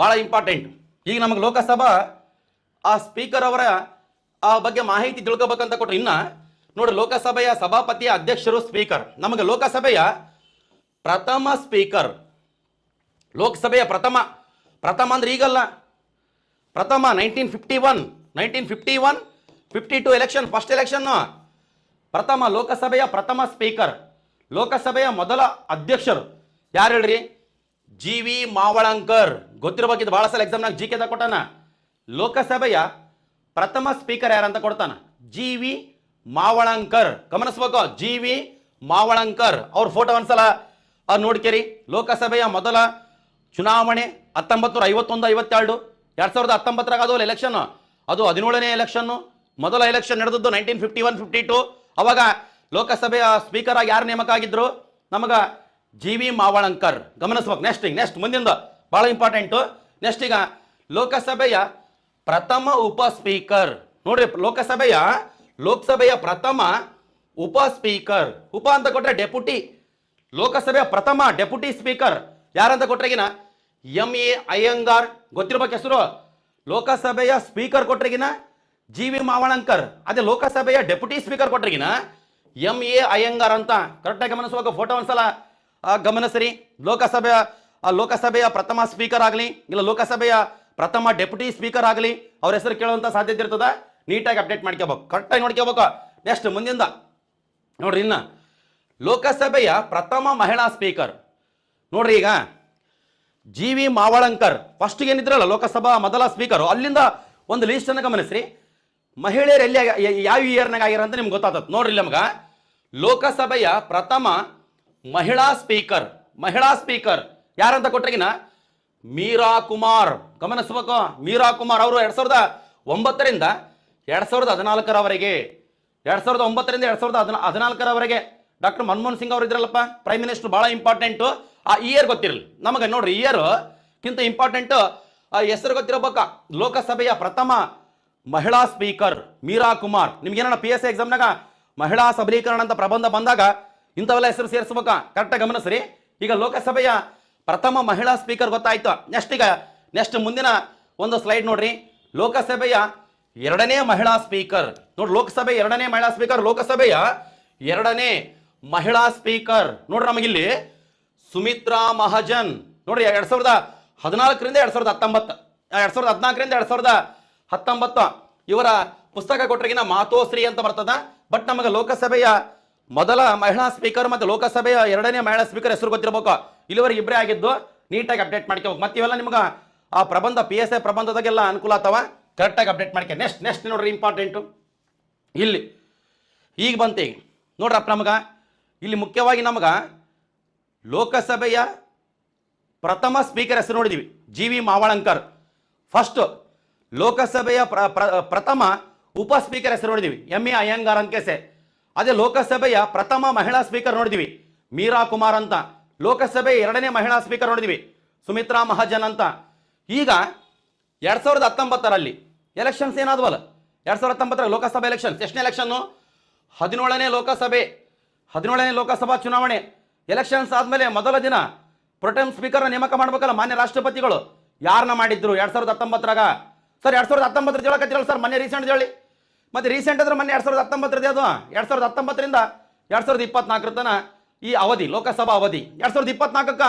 ಭಾಳ ಇಂಪಾರ್ಟೆಂಟ್. ಈಗ ನಮಗೆ ಲೋಕಸಭಾ ಆ ಸ್ಪೀಕರ್ ಅವರ ಆ ಬಗ್ಗೆ ಮಾಹಿತಿ ತಿಳ್ಕೊಬೇಕಂತ ಕೊಟ್ರೆ ಇನ್ನ ನೋಡಿ, ಲೋಕಸಭೆಯ ಸಭಾಪತಿಯ ಅಧ್ಯಕ್ಷರು ಸ್ಪೀಕರ್. ನಮಗೆ ಲೋಕಸಭೆಯ ಪ್ರಥಮ ಸ್ಪೀಕರ್, ಲೋಕಸಭೆಯ ಪ್ರಥಮ ಅಂದ್ರೆ ಈಗಲ್ಲ, ಪ್ರಥಮ 1951 52 ಎಲೆಕ್ಷನ್, ಫಸ್ಟ್ ಎಲೆಕ್ಷನ್, ಪ್ರಥಮ ಲೋಕಸಭೆಯ ಪ್ರಥಮ ಸ್ಪೀಕರ್, ಲೋಕಸಭೆಯ ಮೊದಲ ಅಧ್ಯಕ್ಷರು ಯಾರು ಹೇಳ್ರಿ? ಜಿ.ವಿ. ಮಾವಳಂಕರ್. ಗೊತ್ತಿರಬೇಕಿದ್ದು, ಭಾಳ ಸಲ ಎಕ್ಸಾಮ್ನಾಗ ಜಿ ಕೆ ಕೊಟ್ಟಾನ. ಲೋಕಸಭೆಯ ಪ್ರಥಮ ಸ್ಪೀಕರ್ ಯಾರಂತ ಕೊಡ್ತಾನ? ಜಿ.ವಿ. ಮಾವಳಂಕರ್. ಗಮನಿಸ್ಬೇಕು, ಜಿ.ವಿ. ಮಾವಳಂಕರ್ ಅವ್ರ ಫೋಟೋ ಒಂದ್ಸಲ ನೋಡ್ಕೇರಿ. ಲೋಕಸಭೆಯ ಮೊದಲ ಚುನಾವಣೆ 1951-52, 2019 ಅದು ಎಲೆಕ್ಷನ್, ಅದು 17ನೇ ಎಲೆಕ್ಷನ್. ಮೊದಲ ಎಲೆಕ್ಷನ್ ನಡೆದದ್ದು 1951-52. ಅವಾಗ ಲೋಕಸಭೆಯ ಸ್ಪೀಕರ್ ಆಗಿ ಯಾರು ನೇಮಕ ಆಗಿದ್ರು? ನಮಗ ಜಿ.ವಿ. ಮಾವಳಂಕರ್. ಗಮನಿಸ್ಬೇಕು. ನೆಕ್ಸ್ಟ್ ಮುಂದಿಂದ ಬಹಳ ಇಂಪಾರ್ಟೆಂಟು. ನೆಕ್ಸ್ಟ್ ಈಗ ಲೋಕಸಭೆಯ ಪ್ರಥಮ ಉಪ ಸ್ಪೀಕರ್ ನೋಡ್ರಿ. ಲೋಕಸಭೆಯ ಪ್ರಥಮ ಉಪ ಸ್ಪೀಕರ್, ಉಪ ಅಂತ ಕೊಟ್ರೆ ಡೆಪ್ಯೂಟಿ. ಲೋಕಸಭೆಯ ಪ್ರಥಮ ಡೆಪ್ಯೂಟಿ ಸ್ಪೀಕರ್ ಯಾರಂತ ಕೊಟ್ರೆಗಿನ ಎಂ.ಎ. ಅಯ್ಯಂಗಾರ್. ಗೊತ್ತಿರ್ಬೇಕು ಹೆಸರು. ಲೋಕಸಭೆಯ ಸ್ಪೀಕರ್ ಕೊಟ್ರೆಗಿನ ಜಿ.ವಿ. ಮಾವಳಂಕರ್. ಅದೇ ಲೋಕಸಭೆಯ ಡೆಪ್ಯೂಟಿ ಸ್ಪೀಕರ್ ಕೊಟ್ರೆಗಿನ ಎಂ.ಎ. ಅಯ್ಯಂಗಾರ್ ಅಂತ. ಕರೆಕ್ಟಾಗಿ ಗಮನಿಸುವಾಗ ಫೋಟೋ ಒಂದ್ಸಲ ಗಮನಿಸ್ರಿ. ಲೋಕಸಭೆಯ ಪ್ರಥಮ ಸ್ಪೀಕರ್ ಆಗಲಿ ಇಲ್ಲ ಲೋಕಸಭೆಯ ಪ್ರಥಮ ಡೆಪ್ಯೂಟಿ ಸ್ಪೀಕರ್ ಆಗಲಿ ಅವ್ರ ಹೆಸರು ಕೇಳುವಂತ ಸಾಧ್ಯತೆ ಇರ್ತದ. ನೀಟಾಗಿ ಅಪ್ಡೇಟ್ ಮಾಡ್ಕೋಬೇಕು, ಕರೆಕ್ಟಾಗಿ ನೋಡ್ಕೋಬೇಕು. ನೆಕ್ಸ್ಟ್ ಮುಂದಿಂದ ನೋಡ್ರಿ, ಇನ್ನ ಲೋಕಸಭೆಯ ಪ್ರಥಮ ಮಹಿಳಾ ಸ್ಪೀಕರ್ ನೋಡ್ರಿ. ಈಗ ಜಿ.ವಿ. ಮಾವಳಂಕರ್ ಫಸ್ಟ್ ಏನಿದ್ರಲ್ಲ ಲೋಕಸಭಾ ಮೊದಲ ಸ್ಪೀಕರ್, ಅಲ್ಲಿಂದ ಒಂದು ಲಿಸ್ಟ್ ಅನ್ನು ಗಮನಿಸ್ರಿ. ಮಹಿಳೆಯರು ಎಲ್ಲಿ ಯಾವ ಇಯರ್ನಾಗ ಆಗ್ಯಾರ ಅಂತ ನಿಮ್ಗೆ ಗೊತ್ತಾಗ್ತದೆ. ನೋಡ್ರಿ ನಮ್ಗ ಲೋಕಸಭೆಯ ಪ್ರಥಮ ಮಹಿಳಾ ಸ್ಪೀಕರ್ ಯಾರಂತ ಕೊಟ್ರಗಿನ ಮೀರಾ ಕುಮಾರ್. ಗಮನಿಸ್ಬೇಕು, ಮೀರಾ ಕುಮಾರ್ ಅವರು 2009ರಿಂದ 2014ರವರೆಗೆ, 2009ರಿಂದ 2014ರವರೆಗೆ ಡಾಕ್ಟರ್ ಮನಮೋಹನ್ ಸಿಂಗ್ ಅವರು ಇದ್ರಲ್ಲಪ್ಪ ಪ್ರೈಮ್ ಮಿನಿಸ್ಟರ್. ಬಹಳ ಇಂಪಾರ್ಟೆಂಟು. ಆ ಇಯರ್ ಗೊತ್ತಿರಲಿ ನಮಗೆ. ನೋಡ್ರಿ, ಇಯರ್ ಕಿಂತ ಇಂಪಾರ್ಟೆಂಟ್ ಹೆಸರು ಗೊತ್ತಿರಬೇಕ. ಲೋಕಸಭೆಯ ಪ್ರಥಮ ಮಹಿಳಾ ಸ್ಪೀಕರ್ ಮೀರಾ ಕುಮಾರ್. ನಿಮ್ಗೇನ PSI ಎಕ್ಸಾಮ್ನಾಗ ಮಹಿಳಾ ಸಬಲೀಕರಣ ಅಂತ ಪ್ರಬಂಧ ಬಂದಾಗ ಇಂಥವೆಲ್ಲ ಹೆಸರು ಸೇರಿಸ್ಬೇಕ. ಕರೆಕ್ಟಾಗಿ ಗಮನಿಸ್ರಿ. ಈಗ ಲೋಕಸಭೆಯ ಪ್ರಥಮ ಮಹಿಳಾ ಸ್ಪೀಕರ್ ಗೊತ್ತಾಯ್ತು. ನೆಕ್ಸ್ಟ್ ಮುಂದಿನ ಒಂದು ಸ್ಲೈಡ್ ನೋಡ್ರಿ. ಲೋಕಸಭೆಯ ಎರಡನೇ ಮಹಿಳಾ ಸ್ಪೀಕರ್ ನೋಡ್ರಿ. ಲೋಕಸಭೆಯ ಎರಡನೇ ಮಹಿಳಾ ಸ್ಪೀಕರ್ ನೋಡ್ರಿ. ನಮಗಿಲ್ಲಿ ಸುಮಿತ್ರಾ ಮಹಾಜನ್ ನೋಡ್ರಿ. 2014ರಿಂದ 2019, 2014ರಿಂದ 2019 ಇವರ ಪುಸ್ತಕ ಕೊಟ್ರಿಗಿನ ಮಾತೋಶ್ರೀ ಅಂತ ಬರ್ತದ. ಬಟ್ ನಮಗೆ ಲೋಕಸಭೆಯ ಮೊದಲ ಮಹಿಳಾ ಸ್ಪೀಕರ್ ಮತ್ತು ಲೋಕಸಭೆಯ ಎರಡನೇ ಮಹಿಳಾ ಸ್ಪೀಕರ್ ಹೆಸರು ಗೊತ್ತಿರಬೇಕು. ಇಲ್ಲಿವರೆಗೆ ಇಬ್ಬರೇ ಆಗಿದ್ದು. ನೀಟಾಗಿ ಅಪ್ಡೇಟ್ ಮಾಡ್ಕೋಬೇಕು. ಮತ್ತೆ ಇವೆಲ್ಲ ನಿಮ್ಗೆ ಆ ಪ್ರಬಂಧ PSI ಪ್ರಬಂಧದಾಗೆಲ್ಲ ಅನುಕೂಲ ಆಗ್ತಾವ. ಕರೆಕ್ಟಾಗಿ ಅಪ್ಡೇಟ್ ಮಾಡ್ಕೊ. ನೆಕ್ಸ್ಟ್ ನೋಡ್ರಿ ಇಂಪಾರ್ಟೆಂಟು. ಇಲ್ಲಿ ಈಗ ಬಂತೆ ನೋಡ್ರಪ್ಪ. ನಮಗ ಇಲ್ಲಿ ಮುಖ್ಯವಾಗಿ ನಮಗ ಲೋಕಸಭೆಯ ಪ್ರಥಮ ಸ್ಪೀಕರ್ ಹೆಸರು ನೋಡಿದೀವಿ, ಜಿ.ವಿ. ಮಾವಳಂಕರ್. ಫಸ್ಟ್ ಲೋಕಸಭೆಯ ಪ್ರಥಮ ಉಪ ಸ್ಪೀಕರ್ ಹೆಸರು ನೋಡಿದೀವಿ, ಎಂ.ಎ. ಅಯ್ಯಂಗಾರ್ ಅಂತ ಕೇಸೆ. ಅದೇ ಲೋಕಸಭೆಯ ಪ್ರಥಮ ಮಹಿಳಾ ಸ್ಪೀಕರ್ ನೋಡಿದೀವಿ, ಮೀರಾ ಕುಮಾರ್ ಅಂತ. ಲೋಕಸಭೆಯ ಎರಡನೇ ಮಹಿಳಾ ಸ್ಪೀಕರ್ ನೋಡಿದೀವಿ, ಸುಮಿತ್ರಾ ಮಹಾಜನ್ ಅಂತ. ಈಗ 2019ರಲ್ಲಿ ಎಲೆಕ್ಷನ್ಸ್ ಏನಾದ್ವಲ್ಲ, 2019 ಲೋಕಸಭಾ ಎಲೆಕ್ಷನ್ಸ್. ಎಷ್ಟನೇ ಎಲೆಕ್ಷನ್ನು? 17ನೇ ಲೋಕಸಭಾ ಚುನಾವಣೆ. ಎಲೆಕ್ಷನ್ಸ್ ಆದ್ಮೇಲೆ ಮೊದಲ ದಿನ ಪ್ರೊಟೆಮ್ ಸ್ಪೀಕರ್ನ ನೇಮಕ ಮಾಡ್ಬೇಕಲ್ಲ ಮಾನ್ಯ ರಾಷ್ಟ್ರಪತಿಗಳು. ಯಾರನ್ನ ಮಾಡಿದ್ರು 2019ರಾಗ? ಸರ್ 2019 ಹೇಳಕತ್ತಿರಲ್ಲ ಸರ್, ಮೊನ್ನೆ ರೀಸೆಂಟ್ ಹೇಳಿ. ಮತ್ತೆ ರೀಸೆಂಟ್ ಅಂದ್ರೆ ಮೊನ್ನೆ 2019 ಅದು. 2019ರಿಂದ 2024 ತನ ಈ ಅವಧಿ, ಲೋಕಸಭಾ ಅವಧಿ. 2024ಕ್ಕ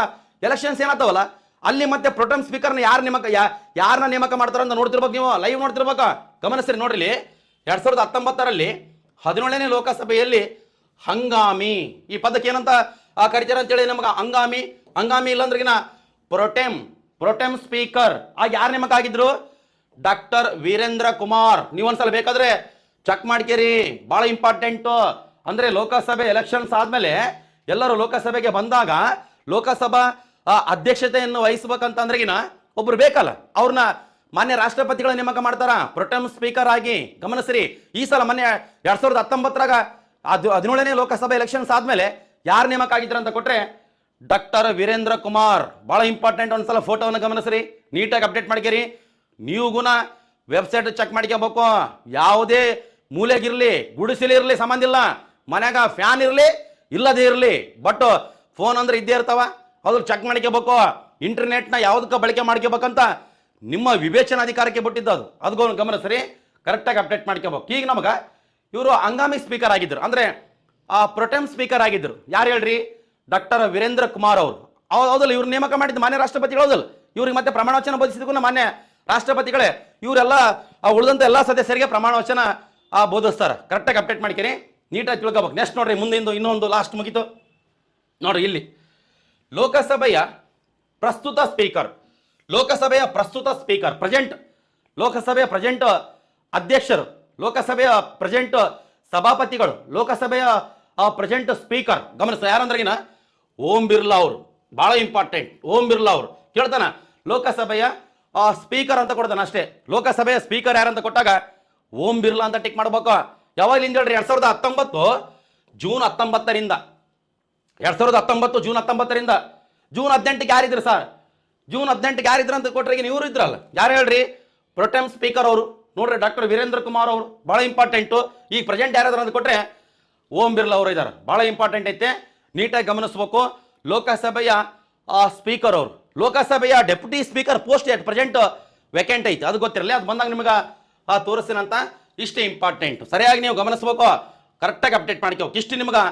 ಎಲೆಕ್ಷನ್ಸ್ ಏನಾಗ್ತಾವಲ್ಲ, ಅಲ್ಲಿ ಮತ್ತೆ ಪ್ರೊಟೆಮ್ ಸ್ಪೀಕರ್ನ ಯಾರನ್ನ ನೇಮಕ ಮಾಡ್ತಾರ ಅಂತ ನೋಡ್ತಿರ್ಬೇಕು. ನೀವು ಲೈವ್ ನೋಡ್ತಿರ್ಬೇಕ. ಗಮನಿಸ್ರಿ ನೋಡ್ರಿ. 2019ರಲ್ಲಿ 17ನೇ ಲೋಕಸಭೆಯಲ್ಲಿ ಹಂಗಾಮಿ, ಈ ಪದಕ್ಕೆ ಏನಂತ ಕರಿತಾರ ಅಂತೇಳಿ ನಮಗೆ ಹಂಗಾಮಿ ಇಲ್ಲಾಂದ್ರಿಗಿನ ಪ್ರೊಟೆಮ್ ಸ್ಪೀಕರ್ ಆಗಿ ಯಾರು ನೇಮಕ ಆಗಿದ್ರು? ಡಾಕ್ಟರ್ ವೀರೇಂದ್ರ ಕುಮಾರ್. ನೀವೊಂದ್ಸಲ ಬೇಕಾದ್ರೆ ಚೆಕ್ ಮಾಡ್ಕೇರಿ, ಬಹಳ ಇಂಪಾರ್ಟೆಂಟು. ಅಂದ್ರೆ ಲೋಕಸಭೆ ಎಲೆಕ್ಷನ್ಸ್ ಆದ್ಮೇಲೆ ಎಲ್ಲರೂ ಲೋಕಸಭೆಗೆ ಬಂದಾಗ ಲೋಕಸಭಾ ಅಧ್ಯಕ್ಷತೆಯನ್ನು ವಹಿಸ್ಬೇಕಂತಂದ್ರೆಗಿನ ಒಬ್ರು ಬೇಕಲ್ಲ, ಅವ್ರನ್ನ ಮಾನ್ಯ ರಾಷ್ಟ್ರಪತಿಗಳ ನೇಮಕ ಮಾಡ್ತಾರ ಪ್ರೊಟೆಮ್ ಸ್ಪೀಕರ್ ಆಗಿ. ಗಮನಿಸ್ರಿ, ಈ ಸಲ ಮೊನ್ನೆ 2019ರಾಗ 17ನೇ ಲೋಕಸಭಾ ಎಲೆಕ್ಷನ್ಸ್ ಆದ್ಮೇಲೆ ಯಾರು ನೇಮಕ ಆಗಿದ್ರ ಅಂತ ಕೊಟ್ರೆ ಡಾಕ್ಟರ್ ವೀರೇಂದ್ರ ಕುಮಾರ್. ಬಹಳ ಇಂಪಾರ್ಟೆಂಟ್. ಒಂದ್ಸಲ ಫೋಟೋವನ್ನು ಗಮನಿಸ್ರಿ, ನೀಟಾಗಿ ಅಪ್ಡೇಟ್ ಮಾಡ್ಕೇರಿ. ನೀವು ಗುಣ ವೆಬ್ಸೈಟ್ ಚೆಕ್ ಮಾಡ್ಕೋಬೇಕು. ಯಾವುದೇ ಮೂಲೆಗಿರ್ಲಿ, ಗುಡಿಸಲಿರ್ಲಿ ಸಂಬಂಧ ಇಲ್ಲ. ಮನ್ಯಾಗ ಫ್ಯಾನ್ ಇರಲಿ ಇಲ್ಲದೇ ಇರಲಿ, ಬಟ್ ಫೋನ್ ಅಂದ್ರೆ ಇದ್ದೇ ಇರ್ತಾವ, ಅದ್ರ ಚೆಕ್ ಮಾಡ್ಕೋಬೇಕು. ಇಂಟರ್ನೆಟ್ನ ಯಾವುದಕ್ಕೆ ಬಳಕೆ ಮಾಡ್ಕೋಬೇಕಂತ ನಿಮ್ಮ ವಿವೇಚನಾಧಿಕಾರಕ್ಕೆ ಬಿಟ್ಟಿದ್ದು ಅದು ಗಮನಿಸ್ರಿ, ಕರೆಕ್ಟಾಗಿ ಅಪ್ಡೇಟ್ ಮಾಡ್ಕೋಬೇಕು. ಈಗ ನಮಗೆ ಇವರು ಹಂಗಾಮಿ ಸ್ಪೀಕರ್ ಆಗಿದ್ದರು, ಅಂದರೆ ಪ್ರೊಟೆಮ್ ಸ್ಪೀಕರ್ ಆಗಿದ್ದರು. ಯಾರು ಹೇಳ್ರಿ? ಡಾಕ್ಟರ್ ವೀರೇಂದ್ರ ಕುಮಾರ್ ಅವರು. ಹೌದಲ್ಲ, ಇವ್ರು ನೇಮಕ ಮಾಡಿದ್ದು ಮಾನ್ಯ ರಾಷ್ಟ್ರಪತಿಗಳು ಹೌದಲ್ಲ, ಇವ್ರಿಗೆ ಮತ್ತೆ ಪ್ರಮಾಣ ವಚನ ಬೋಧಿಸಿದಕ್ಕೂ ಮಾನ್ಯ ರಾಷ್ಟ್ರಪತಿಗಳೇ. ಇವರೆಲ್ಲ ಉಳಿದಂಥ ಎಲ್ಲ ಸದಸ್ಯರಿಗೆ ಪ್ರಮಾಣ ವಚನ ಬೋಧಿಸ್ತಾರೆ. ಕರೆಕ್ಟಾಗಿ ಅಪ್ಡೇಟ್ ಮಾಡ್ತೀರಿ, ನೀಟಾಗಿ ತಿಳ್ಕೊಬೇಕು. ನೆಕ್ಸ್ಟ್ ನೋಡ್ರಿ, ಮುಂದಿಂದು ಇನ್ನೊಂದು ಲಾಸ್ಟ್ ಮುಗೀತು ನೋಡ್ರಿ. ಇಲ್ಲಿ ಲೋಕಸಭೆಯ ಪ್ರಸ್ತುತ ಸ್ಪೀಕರ್, ಲೋಕಸಭೆಯ ಪ್ರಸ್ತುತ ಸ್ಪೀಕರ್, ಪ್ರೆಸೆಂಟ್ ಲೋಕಸಭೆಯ ಪ್ರೆಸೆಂಟ್ ಅಧ್ಯಕ್ಷರು, ಲೋಕಸಭೆಯ ಪ್ರೆಸೆಂಟ್ ಸಭಾಪತಿಗಳು, ಲೋಕಸಭೆಯ ಪ್ರೆಸೆಂಟ್ ಸ್ಪೀಕರ್. ಗಮನಿಸ, ಯಾರಂದ್ರಗಿನ ಓಂ ಬಿರ್ಲಾ ಅವರು, ಬಹಳ ಇಂಪಾರ್ಟೆಂಟ್. ಓಂ ಬಿರ್ಲಾ ಅವರು ಕೇಳ್ತಾನ ಲೋಕಸಭೆಯ ಸ್ಪೀಕರ್ ಅಂತ ಕೊಡ್ತಾನೆ ಅಷ್ಟೇ. ಲೋಕಸಭೆಯ ಸ್ಪೀಕರ್ ಯಾರಂತ ಕೊಟ್ಟಾಗ ಓಂ ಬಿರ್ಲಾ ಅಂತ ಟಿಕ್ ಮಾಡ್ಬೇಕು. ಯಾವಾಗಲಿಂದ ಹೇಳ್ರಿ? 2019 ಜೂನ್ 19ರಿಂದ 2019 ಜೂನ್ 19ರಿಂದ ಜೂನ್ 18ಗೆ ಯಾರಿದ್ರು ಸರ್? ಜೂನ್ 18ಗೆ ಯಾರಿದ್ರು ಅಂತ ಕೊಟ್ರೆ ಈಗ ಇವರು ಇದ್ರಲ್ಲ, ಯಾರು ಹೇಳ್ರಿ? ಪ್ರೊಟೆಮ್ ಸ್ಪೀಕರ್ ಅವರು ನೋಡ್ರಿ, ಡಾಕ್ಟರ್ ವೀರೇಂದ್ರ ಕುಮಾರ್ ಅವರು, ಬಹಳ ಇಂಪಾರ್ಟೆಂಟು. ಈಗ ಪ್ರೆಸೆಂಟ್ ಯಾರಾದ್ರು ಅಂತ ಕೊಟ್ರೆ ಓಂ ಬಿರ್ಲಾ ಅವರು ಇದ್ದಾರೆ, ಬಹಳ ಇಂಪಾರ್ಟೆಂಟ್ ಐತೆ, ನೀಟಾಗಿ ಗಮನಿಸ್ಬೇಕು. ಲೋಕಸಭೆಯ ಸ್ಪೀಕರ್ ಅವರು, ಲೋಕಸಭೆಯ deputy speaker post at present vacant ಐತೆ, ಅದು ಗೊತ್ತಿರಲಿ, ಅದು ಬಂದಾಗ ನಿಮಗೆ ತೋರಿಸ್ತೀನಂತ. ಇಷ್ಟೇ ಇಂಪಾರ್ಟೆಂಟ್, ಸರಿಯಾಗಿ ನೀವು ಗಮನಿಸ್ಬೇಕು, ಕರೆಕ್ಟಾಗಿ ಅಪ್ಡೇಟ್ ಮಾಡ್ಕೋಬೇಕು. ಇಷ್ಟು ನಿಮ್ಗೆ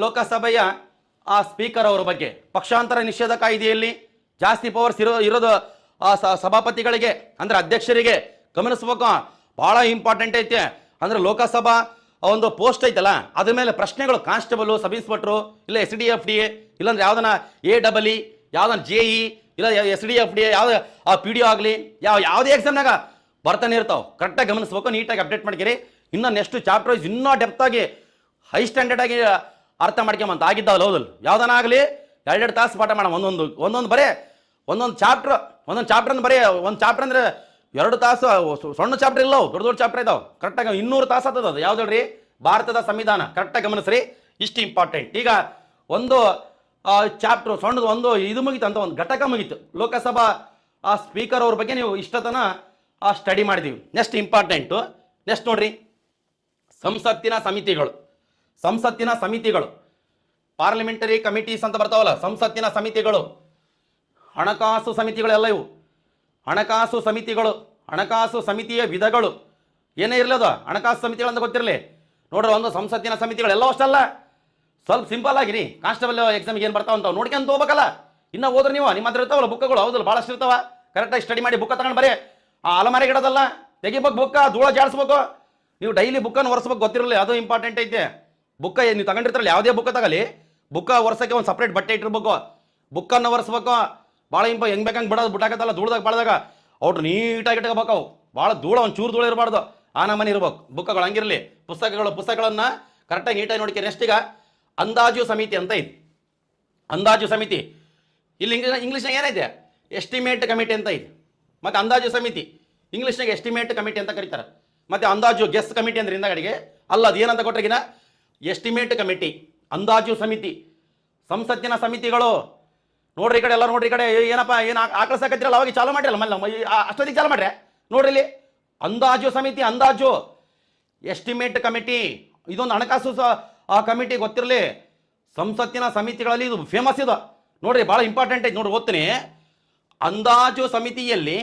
ಲೋಕಸಭೆಯ ಸ್ಪೀಕರ್ ಅವರ ಬಗ್ಗೆ. ಪಕ್ಷಾಂತರ ನಿಷೇಧ ಕಾಯ್ದೆಯಲ್ಲಿ ಜಾಸ್ತಿ ಪವರ್ಸ್ ಇರೋದು ಸಭಾಪತಿಗಳಿಗೆ, ಅಂದ್ರೆ ಅಧ್ಯಕ್ಷರಿಗೆ. ಗಮನಿಸ್ಬೇಕು, ಬಹಳ ಇಂಪಾರ್ಟೆಂಟ್ ಐತೆ. ಅಂದ್ರೆ ಲೋಕಸಭಾ ಒಂದು ಪೋಸ್ಟ್ ಐತಲ್ಲ, ಅದ್ರ ಮೇಲೆ ಪ್ರಶ್ನೆಗಳು ಕಾನ್ಸ್ಟೇಬಲ್, ಸಬ್ ಇನ್ಸ್ಪೆಕ್ಟ್ರು, ಇಲ್ಲ SDFD, ಇಲ್ಲಾಂದ್ರೆ ಯಾವ್ದನ AEE, ಯಾವ್ದನ JE, ಇಲ್ಲ SDFD, ಯಾವ್ದು PDO ಆಗಲಿ, ಯಾವುದೇ ಎಕ್ಸಾಮ್ನಾಗ ಬರ್ತಾನೆ ಇರ್ತಾವೆ. ಕರೆಕ್ಟಾಗಿ ಗಮನಿಸ್ಬೇಕು, ನೀಟಾಗಿ ಅಪ್ಡೇಟ್ ಮಾಡ್ತೀರಿ. ಇನ್ನು ನೆಕ್ಸ್ಟ್ ಚಾಪ್ಟರ್ ವೈಸ್ ಇನ್ನೂ ಡೆಪ್ತ್ ಆಗಿ ಹೈ ಸ್ಟ್ಯಾಂಡರ್ಡ್ ಆಗಿ ಅರ್ಥ ಮಾಡ್ಕೊಂಬಂತ ಆಗಿದ್ದಾವಲ್ಲ, ಹೌದಲ್ಲ? ಯಾವ್ದನ ಆಗಲಿ 2 ತಾಸು ಪಾಠ ಮಾಡೋಣ, ಒಂದೊಂದು ಬರೇ ಒಂದೊಂದು ಚಾಪ್ಟರ್ ಅಂದ್ರೆ ಬರೀ ಒಂದು ಚಾಪ್ಟರ್ ಅಂದ್ರೆ 2 ತಾಸು. ಸಣ್ಣ ಚಾಪ್ಟರ್ ಇಲ್ಲ, ದೊಡ್ಡ ದೊಡ್ಡ ಚಾಪ್ಟರ್ ಇದಾವೆ. ಕರೆಕ್ಟಾಗಿ 200 ತಾಸು ಆಗ್ತದೆ. ಅದು ಯಾವ್ದು ಹೇಳ್ರಿ? ಭಾರತದ ಸಂವಿಧಾನ. ಕರೆಕ್ಟಾಗಿ ಗಮನಿಸ್ರಿ, ಇಷ್ಟು ಇಂಪಾರ್ಟೆಂಟ್. ಈಗ ಒಂದು ಚಾಪ್ಟರ್ ಸಣ್ಣದು ಒಂದು ಇದು ಮುಗೀತು ಅಂತ, ಒಂದು ಘಟಕ ಮುಗೀತು. ಲೋಕಸಭಾ ಸ್ಪೀಕರ್ ಅವ್ರ ಬಗ್ಗೆ ನೀವು ಇಷ್ಟತನ ಸ್ಟಡಿ ಮಾಡಿದೀವಿ. ನೆಕ್ಸ್ಟ್ ಇಂಪಾರ್ಟೆಂಟು, ನೆಕ್ಸ್ಟ್ ನೋಡ್ರಿ, ಸಂಸತ್ತಿನ ಸಮಿತಿಗಳು, ಪಾರ್ಲಿಮೆಂಟರಿ ಕಮಿಟೀಸ್ ಅಂತ ಬರ್ತಾವಲ್ಲ, ಸಂಸತ್ತಿನ ಸಮಿತಿಗಳು, ಹಣಕಾಸು ಸಮಿತಿಗಳೆಲ್ಲ ಇವು. ಹಣಕಾಸು ಸಮಿತಿಯ ವಿಧಗಳು ಏನೇ ಇರಲದು, ಹಣಕಾಸು ಸಮಿತಿಗಳು ಅಂತ ಗೊತ್ತಿರಲಿ ನೋಡ್ರಿ. ಒಂದು ಸಂಸತ್ತಿನ ಸಮಿತಿಗಳು ಎಲ್ಲ ಅಷ್ಟಲ್ಲ, ಸ್ವಲ್ಪ ಸಿಂಪಲ್ ಆಗಿರಿ. ಕಾನ್ಸ್ಟೇಬಲ್ ಎಕ್ಸಾಮಿಗೆ ಏನು ಬರ್ತಾವ ಅಂತ ನೋಡ್ಕೊಂತ ಹೋಗ್ಬೇಕಲ್ಲ. ಇನ್ನು ಹೋದ್ರೆ ನೀವು ನಿಮ್ಮ ಹತ್ರ ಇರ್ತಾವಲ್ಲ ಬುಕ್ಗಳು, ಹೌದಲ್ಲ, ಭಾಳಷ್ಟು ಇರ್ತಾವ. ಕರೆಕ್ಟಾಗಿ ಸ್ಟಡಿ ಮಾಡಿ ಬುಕ್ಕ ತಗೊಂಡು ಬರೀ ಅಲಮಾರಿಗೆ ಇಡೋದಲ್ಲ, ತೆಗಿಬೇಕು ಬುಕ್ಕ, ಧೂಳ ಜಾಡಿಸ್ಬೇಕು. ನೀವು ಡೈಲಿ ಬುಕ್ಕನ್ನು ಒರೆಸ್ಬೇಕು, ಗೊತ್ತಿರಲಿ, ಅದು ಇಂಪಾರ್ಟೆಂಟ್ ಐತೆ. ಬುಕ್ಕ ನೀವು ತಗೊಂಡಿರ್ತಾರಲ್ಲ, ಯಾವುದೇ ಬುಕ್ಕ ತಗೊಳ್ಳಿ, ಬುಕ್ಕ ಒರೆಸೋಕ್ಕೆ ಒಂದು ಸಪ್ರೇಟ್ ಬಟ್ಟೆ ಇಟ್ಟಿರ್ಬೇಕು, ಬುಕ್ಕನ್ನು ಒರೆಸ್ಬೇಕು. ಭಾಳ ಹೆಂಗೆ ಬೇಕಂಗೆ ಬಿಡೋದು, ಬಿಟ್ಟಾಕತ್ತಲ್ಲ ಧೂಳ್ದಾಗ ಬಾಳ್ದಾಗ ಅವ್ರು ನೀಟಾಗಿ ಇಟ್ಕೋಬೇಕು. ಭಾಳ ಧೂಳ, ಒಂದು ಚೂರು ಧೂಳ ಇರಬಾರ್ದು, ಆ ನಮನೆ ಇರ್ಬೇಕು ಬುಕ್ಕಗಳು. ಹಂಗಿರಲಿ ಪುಸ್ತಕಗಳನ್ನು ಕರೆಕ್ಟಾಗಿ ನೀಟಾಗಿ ನೋಡ್ಕೊ. ನೆಕ್ಸ್ಟ್ ಈಗ ಅಂದಾಜು ಸಮಿತಿ ಅಂತ ಇದೆ. ಅಂದಾಜು ಸಮಿತಿ ಇಲ್ಲಿ ಇಂಗ್ಲೀಷ್ನಾಗ ಏನೈತೆ? ಎಸ್ಟಿಮೇಟ್ ಕಮಿಟಿ ಅಂತ ಇದೆ. ಮತ್ತು ಅಂದಾಜು ಸಮಿತಿ ಇಂಗ್ಲೀಷ್ನಾಗ ಎಸ್ಟಿಮೇಟ್ ಕಮಿಟಿ ಅಂತ ಕರೀತಾರೆ. ಮತ್ತು ಅಂದಾಜು ಗೆಸ್ ಕಮಿಟಿ ಅಂದ್ರೆ ಹಿಂದಗಡೆಗೆ ಅಲ್ಲ, ಅದು ಏನಂತ ಕೊಟ್ರಿಗಿನ ಎಸ್ಟಿಮೇಟ್ ಕಮಿಟಿ, ಅಂದಾಜು ಸಮಿತಿ, ಸಂಸತ್ತಿನ ಸಮಿತಿಗಳು. ನೋಡ್ರಿ ಈ ಕಡೆ ಎಲ್ಲ ನೋಡ್ರಿ, ಈ ಕಡೆ ಏನಪ್ಪ ಏನು ಆಕಳಿಸಕತ್ತಿರಲ್ಲ, ಅವಾಗ ಚಾಲು ಮಾಡಿರಲ್ಲ, ಮಲ್ಲ ಅಷ್ಟೊತ್ತಿಗೆ ಚಾಲು ಮಾಡ್ರೆ ನೋಡ್ರಿ. ಇಲ್ಲಿ ಅಂದಾಜು ಸಮಿತಿ, ಅಂದಾಜು ಎಸ್ಟಿಮೇಟ್ ಕಮಿಟಿ, ಇದೊಂದು ಹಣಕಾಸು ಕಮಿಟಿ ಗೊತ್ತಿರಲಿ. ಸಂಸತ್ತಿನ ಸಮಿತಿಗಳಲ್ಲಿ ಇದು ಫೇಮಸ್ ಇದು ನೋಡ್ರಿ, ಭಾಳ ಇಂಪಾರ್ಟೆಂಟ್ ಐತೆ ನೋಡ್ರಿ, ಓದ್ತೀನಿ. ಅಂದಾಜು ಸಮಿತಿಯಲ್ಲಿ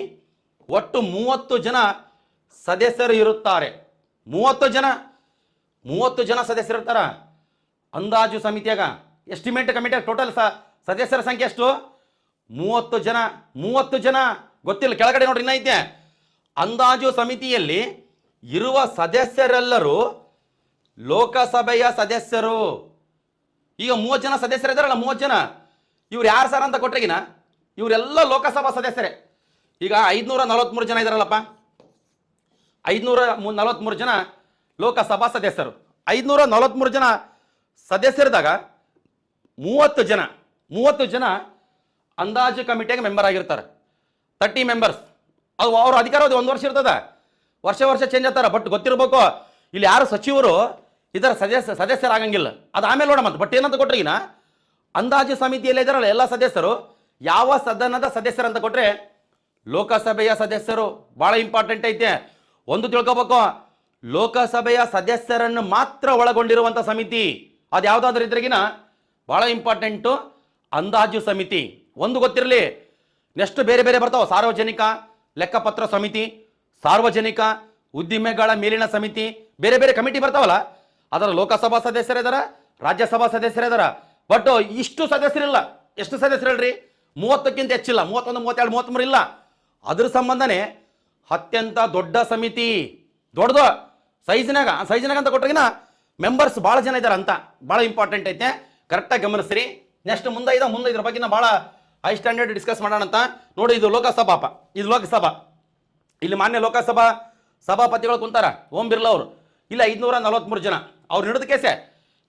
ಒಟ್ಟು 30 ಜನ ಸದಸ್ಯರು ಇರುತ್ತಾರೆ. 30 ಜನ ಸದಸ್ಯರು ಇರ್ತಾರ ಅಂದಾಜು ಸಮಿತಿಯಾಗ. ಎಸ್ಟಿಮೇಟ್ ಕಮಿಟಿಯಾಗ ಟೋಟಲ್ ಸದಸ್ಯರ ಸಂಖ್ಯೆ ಎಷ್ಟು? 30 ಜನ ಗೊತ್ತಿಲ್ಲ. ಕೆಳಗಡೆ ನೋಡ್ರಿ ಇನ್ನ ಐತೆ. ಅಂದಾಜು ಸಮಿತಿಯಲ್ಲಿ ಇರುವ ಸದಸ್ಯರೆಲ್ಲರೂ ಲೋಕಸಭೆಯ ಸದಸ್ಯರು. ಈಗ 30 ಜನ ಸದಸ್ಯರು ಇದ್ದಾರಲ್ಲ, 30 ಜನ, ಇವ್ರು ಯಾರು ಸರ್ ಅಂತ ಕೊಟ್ರೆಗಿನ ಇವರೆಲ್ಲ ಲೋಕಸಭಾ ಸದಸ್ಯರೇ. ಈಗ 543 ಜನ ಇದ್ದಾರಲ್ಲಪ್ಪ, 543 ಜನ ಲೋಕಸಭಾ ಸದಸ್ಯರು. 543 ಜನ ಸದಸ್ಯರಿದ್ದಾಗ 30 ಜನ ಅಂದಾಜು ಕಮಿಟಿಗೆ ಮೆಂಬರ್ ಆಗಿರ್ತಾರೆ. 30 ಮೆಂಬರ್ಸ್. ಅದು ಅವ್ರ ಅಧಿಕಾರ ಅದು 1 ವರ್ಷ ಇರ್ತದೆ, ವರ್ಷ ಚೇಂಜ್ ಆಗ್ತಾರೆ. ಬಟ್ ಗೊತ್ತಿರಬೇಕು, ಇಲ್ಲಿ ಯಾರು ಸಚಿವರು ಇದರ ಸದಸ್ಯರಾಗಂಗಿಲ್ಲ. ಅದು ಆಮೇಲೆ ನೋಡ. ಮತ್ತೆ ಬಟ್ ಏನಂತ ಕೊಟ್ರೆ, ಈಗ ಅಂದಾಜು ಸಮಿತಿಯಲ್ಲಿ ಇದ್ದಾರಲ್ಲ ಎಲ್ಲ ಸದಸ್ಯರು, ಯಾವ ಸದನದ ಸದಸ್ಯರು ಅಂತ ಕೊಟ್ರೆ ಲೋಕಸಭೆಯ ಸದಸ್ಯರು. ಬಹಳ ಇಂಪಾರ್ಟೆಂಟ್ ಐತೆ, ಒಂದು ತಿಳ್ಕೊಬೇಕು, ಲೋಕಸಭೆಯ ಸದಸ್ಯರನ್ನು ಮಾತ್ರ ಒಳಗೊಂಡಿರುವಂಥ ಸಮಿತಿ ಅದು ಯಾವುದಾದ್ರೂ ಇದ್ರಿಗಿನ ಬಹಳ ಇಂಪಾರ್ಟೆಂಟು ಅಂದಾಜು ಸಮಿತಿ. ಒಂದು ಗೊತ್ತಿರಲಿ, ನೆಕ್ಸ್ಟ್ ಬೇರೆ ಬೇರೆ ಬರ್ತಾವೆ. ಸಾರ್ವಜನಿಕ ಲೆಕ್ಕಪತ್ರ ಸಮಿತಿ, ಸಾರ್ವಜನಿಕ ಉದ್ದಿಮೆಗಳ ಮೇಲಿನ ಸಮಿತಿ, ಬೇರೆ ಬೇರೆ ಕಮಿಟಿ ಬರ್ತಾವಲ್ಲ. ಅದರ ಲೋಕಸಭಾ ಸದಸ್ಯರಿದಾರ, ರಾಜ್ಯಸಭಾ ಸದಸ್ಯರಿದಾರ. ಬಟ್ ಇಷ್ಟು ಸದಸ್ಯರಿಲ್ಲ. ಎಷ್ಟು ಸದಸ್ಯರು ಹೇಳ್ರಿ? 30ಕ್ಕಿಂತ ಹೆಚ್ಚಿಲ್ಲ. 31, 32, 33 ಇಲ್ಲ. ಅದ್ರ ಸಂಬಂಧನೇ ಅತ್ಯಂತ ದೊಡ್ಡ ಸಮಿತಿ. ದೊಡ್ಡದು ಸೈಜ್ನಾಗ ಅಂತ ಕೊಟ್ರಿಗಿನ ಮೆಂಬರ್ಸ್ ಭಾಳ ಜನ ಇದ್ದಾರೆ ಅಂತ. ಭಾಳ ಇಂಪಾರ್ಟೆಂಟ್ ಐತೆ, ಕರೆಕ್ಟಾಗಿ ಗಮನಿಸ್ರಿ. ನೆಕ್ಸ್ಟ್ ಮುಂದೆ ಇದ್ರ ಬಗ್ಗೆ ಭಾಳ ಹೈ ಸ್ಟ್ಯಾಂಡರ್ಡ್ ಡಿಸ್ಕಸ್ ಮಾಡೋಣ ಅಂತ ನೋಡಿ. ಇದು ಲೋಕಸಭಾ, ಇದು ಲೋಕಸಭಾ. ಇಲ್ಲಿ ಮಾನ್ಯ ಲೋಕಸಭಾ ಸಭಾಪತಿಗಳು ಕುಂತಾರ, ಓಂ ಬಿರ್ಲಾ ಅವರು. ಇಲ್ಲ 543 ಜನ ಅವ್ರು ಹಿಡಿದ ಕೇಸೆ.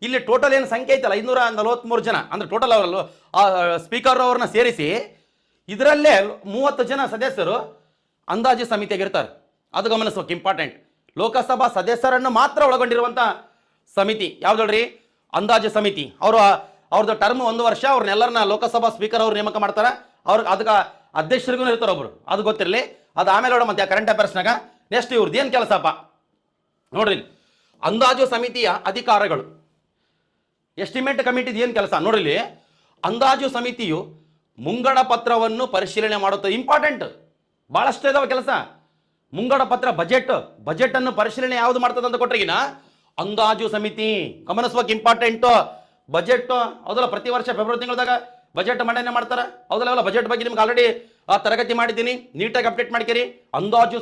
ಇಲ್ಲಿ ಟೋಟಲ್ ಏನು ಸಂಖ್ಯೆ ಐತಲ್ಲ 543 ಜನ, ಅಂದ್ರೆ ಟೋಟಲ್ ಅವರಲ್ಲೂ ಸ್ಪೀಕರ್ ಅವ್ರನ್ನ ಸೇರಿಸಿ ಇದರಲ್ಲೇ 30 ಜನ ಸದಸ್ಯರು ಅಂದಾಜು ಸಮಿತಿಯಾಗಿರ್ತಾರೆ. ಅದು ಗಮನಿಸ್ಬೇಕು, ಇಂಪಾರ್ಟೆಂಟ್. ಲೋಕಸಭಾ ಸದಸ್ಯರನ್ನು ಮಾತ್ರ ಒಳಗೊಂಡಿರುವಂಥ ಸಮಿತಿ ಯಾವ್ದಲ್ರಿ? ಅಂದಾಜು ಸಮಿತಿ. ಅವ್ರದ್ದು ಟರ್ಮ್ 1 ವರ್ಷ. ಅವ್ರನ್ನೆಲ್ಲರನ್ನ ಲೋಕಸಭಾ ಸ್ಪೀಕರ್ ಅವ್ರು ನೇಮಕ ಮಾಡ್ತಾರೆ. ಅದಕ್ಕೆ ಅಧ್ಯಕ್ಷರಿಗೂ ಇರ್ತಾರೆ ಒಬ್ರು, ಅದು ಗೊತ್ತಿರಲಿ. ಅದು ಆಮೇಲೆ ನೋಡ ಮತ್ತೆ ಕರೆಂಟ್ ಅಫೇರ್ಸ್ನಾಗ. ನೆಕ್ಸ್ಟ್ ಇವ್ರದ್ದು ಏನು ಕೆಲಸಪ್ಪ ನೋಡ್ರಿ. ಅಂದಾಜು ಸಮಿತಿಯ ಅಧಿಕಾರಗಳು, ಎಸ್ಟಿಮೇಟ್ ಕಮಿಟಿದು ಏನು ಕೆಲಸ ನೋಡ್ರಿ. ಅಂದಾಜು ಸಮಿತಿಯು ಮುಂಗಡ ಪತ್ರವನ್ನು ಪರಿಶೀಲನೆ ಮಾಡುತ್ತೆ. ಇಂಪಾರ್ಟೆಂಟ್, ಭಾಳಷ್ಟು ಇದಾವೆ ಕೆಲಸ. ಮುಂಗಡ ಪತ್ರ, ಬಜೆಟ್ ಅನ್ನು ಪರಿಶೀಲನೆ ಯಾವುದು ಮಾಡ್ತದೆ ಅಂತ ಕೊಟ್ರಿಗಿನ ಅಂದಾಜು ಸಮಿತಿ. ಗಮನಿಸ್ಬೇಕು, ಇಂಪಾರ್ಟೆಂಟ್. ಬಜೆಟ್ ಹೌದಲ್ಲ, ಪ್ರತಿ ವರ್ಷ ಫೆಬ್ರವರಿ ತಿಂಗಳದಾಗ ಬಜೆಟ್ ಮಂಡನೆ ಮಾಡ್ತಾರೆ ಹೌದಲ್ಲ. ಬಜೆಟ್ ಬಗ್ಗೆ ನಿಮ್ಗೆ ಆಲ್ರೆಡಿ ತರಗತಿ ಮಾಡಿದ್ದೀನಿ, ನೀಟಾಗಿ ಅಪ್ಡೇಟ್ ಮಾಡ್ಕೇರಿ. ಅಂದಾಜು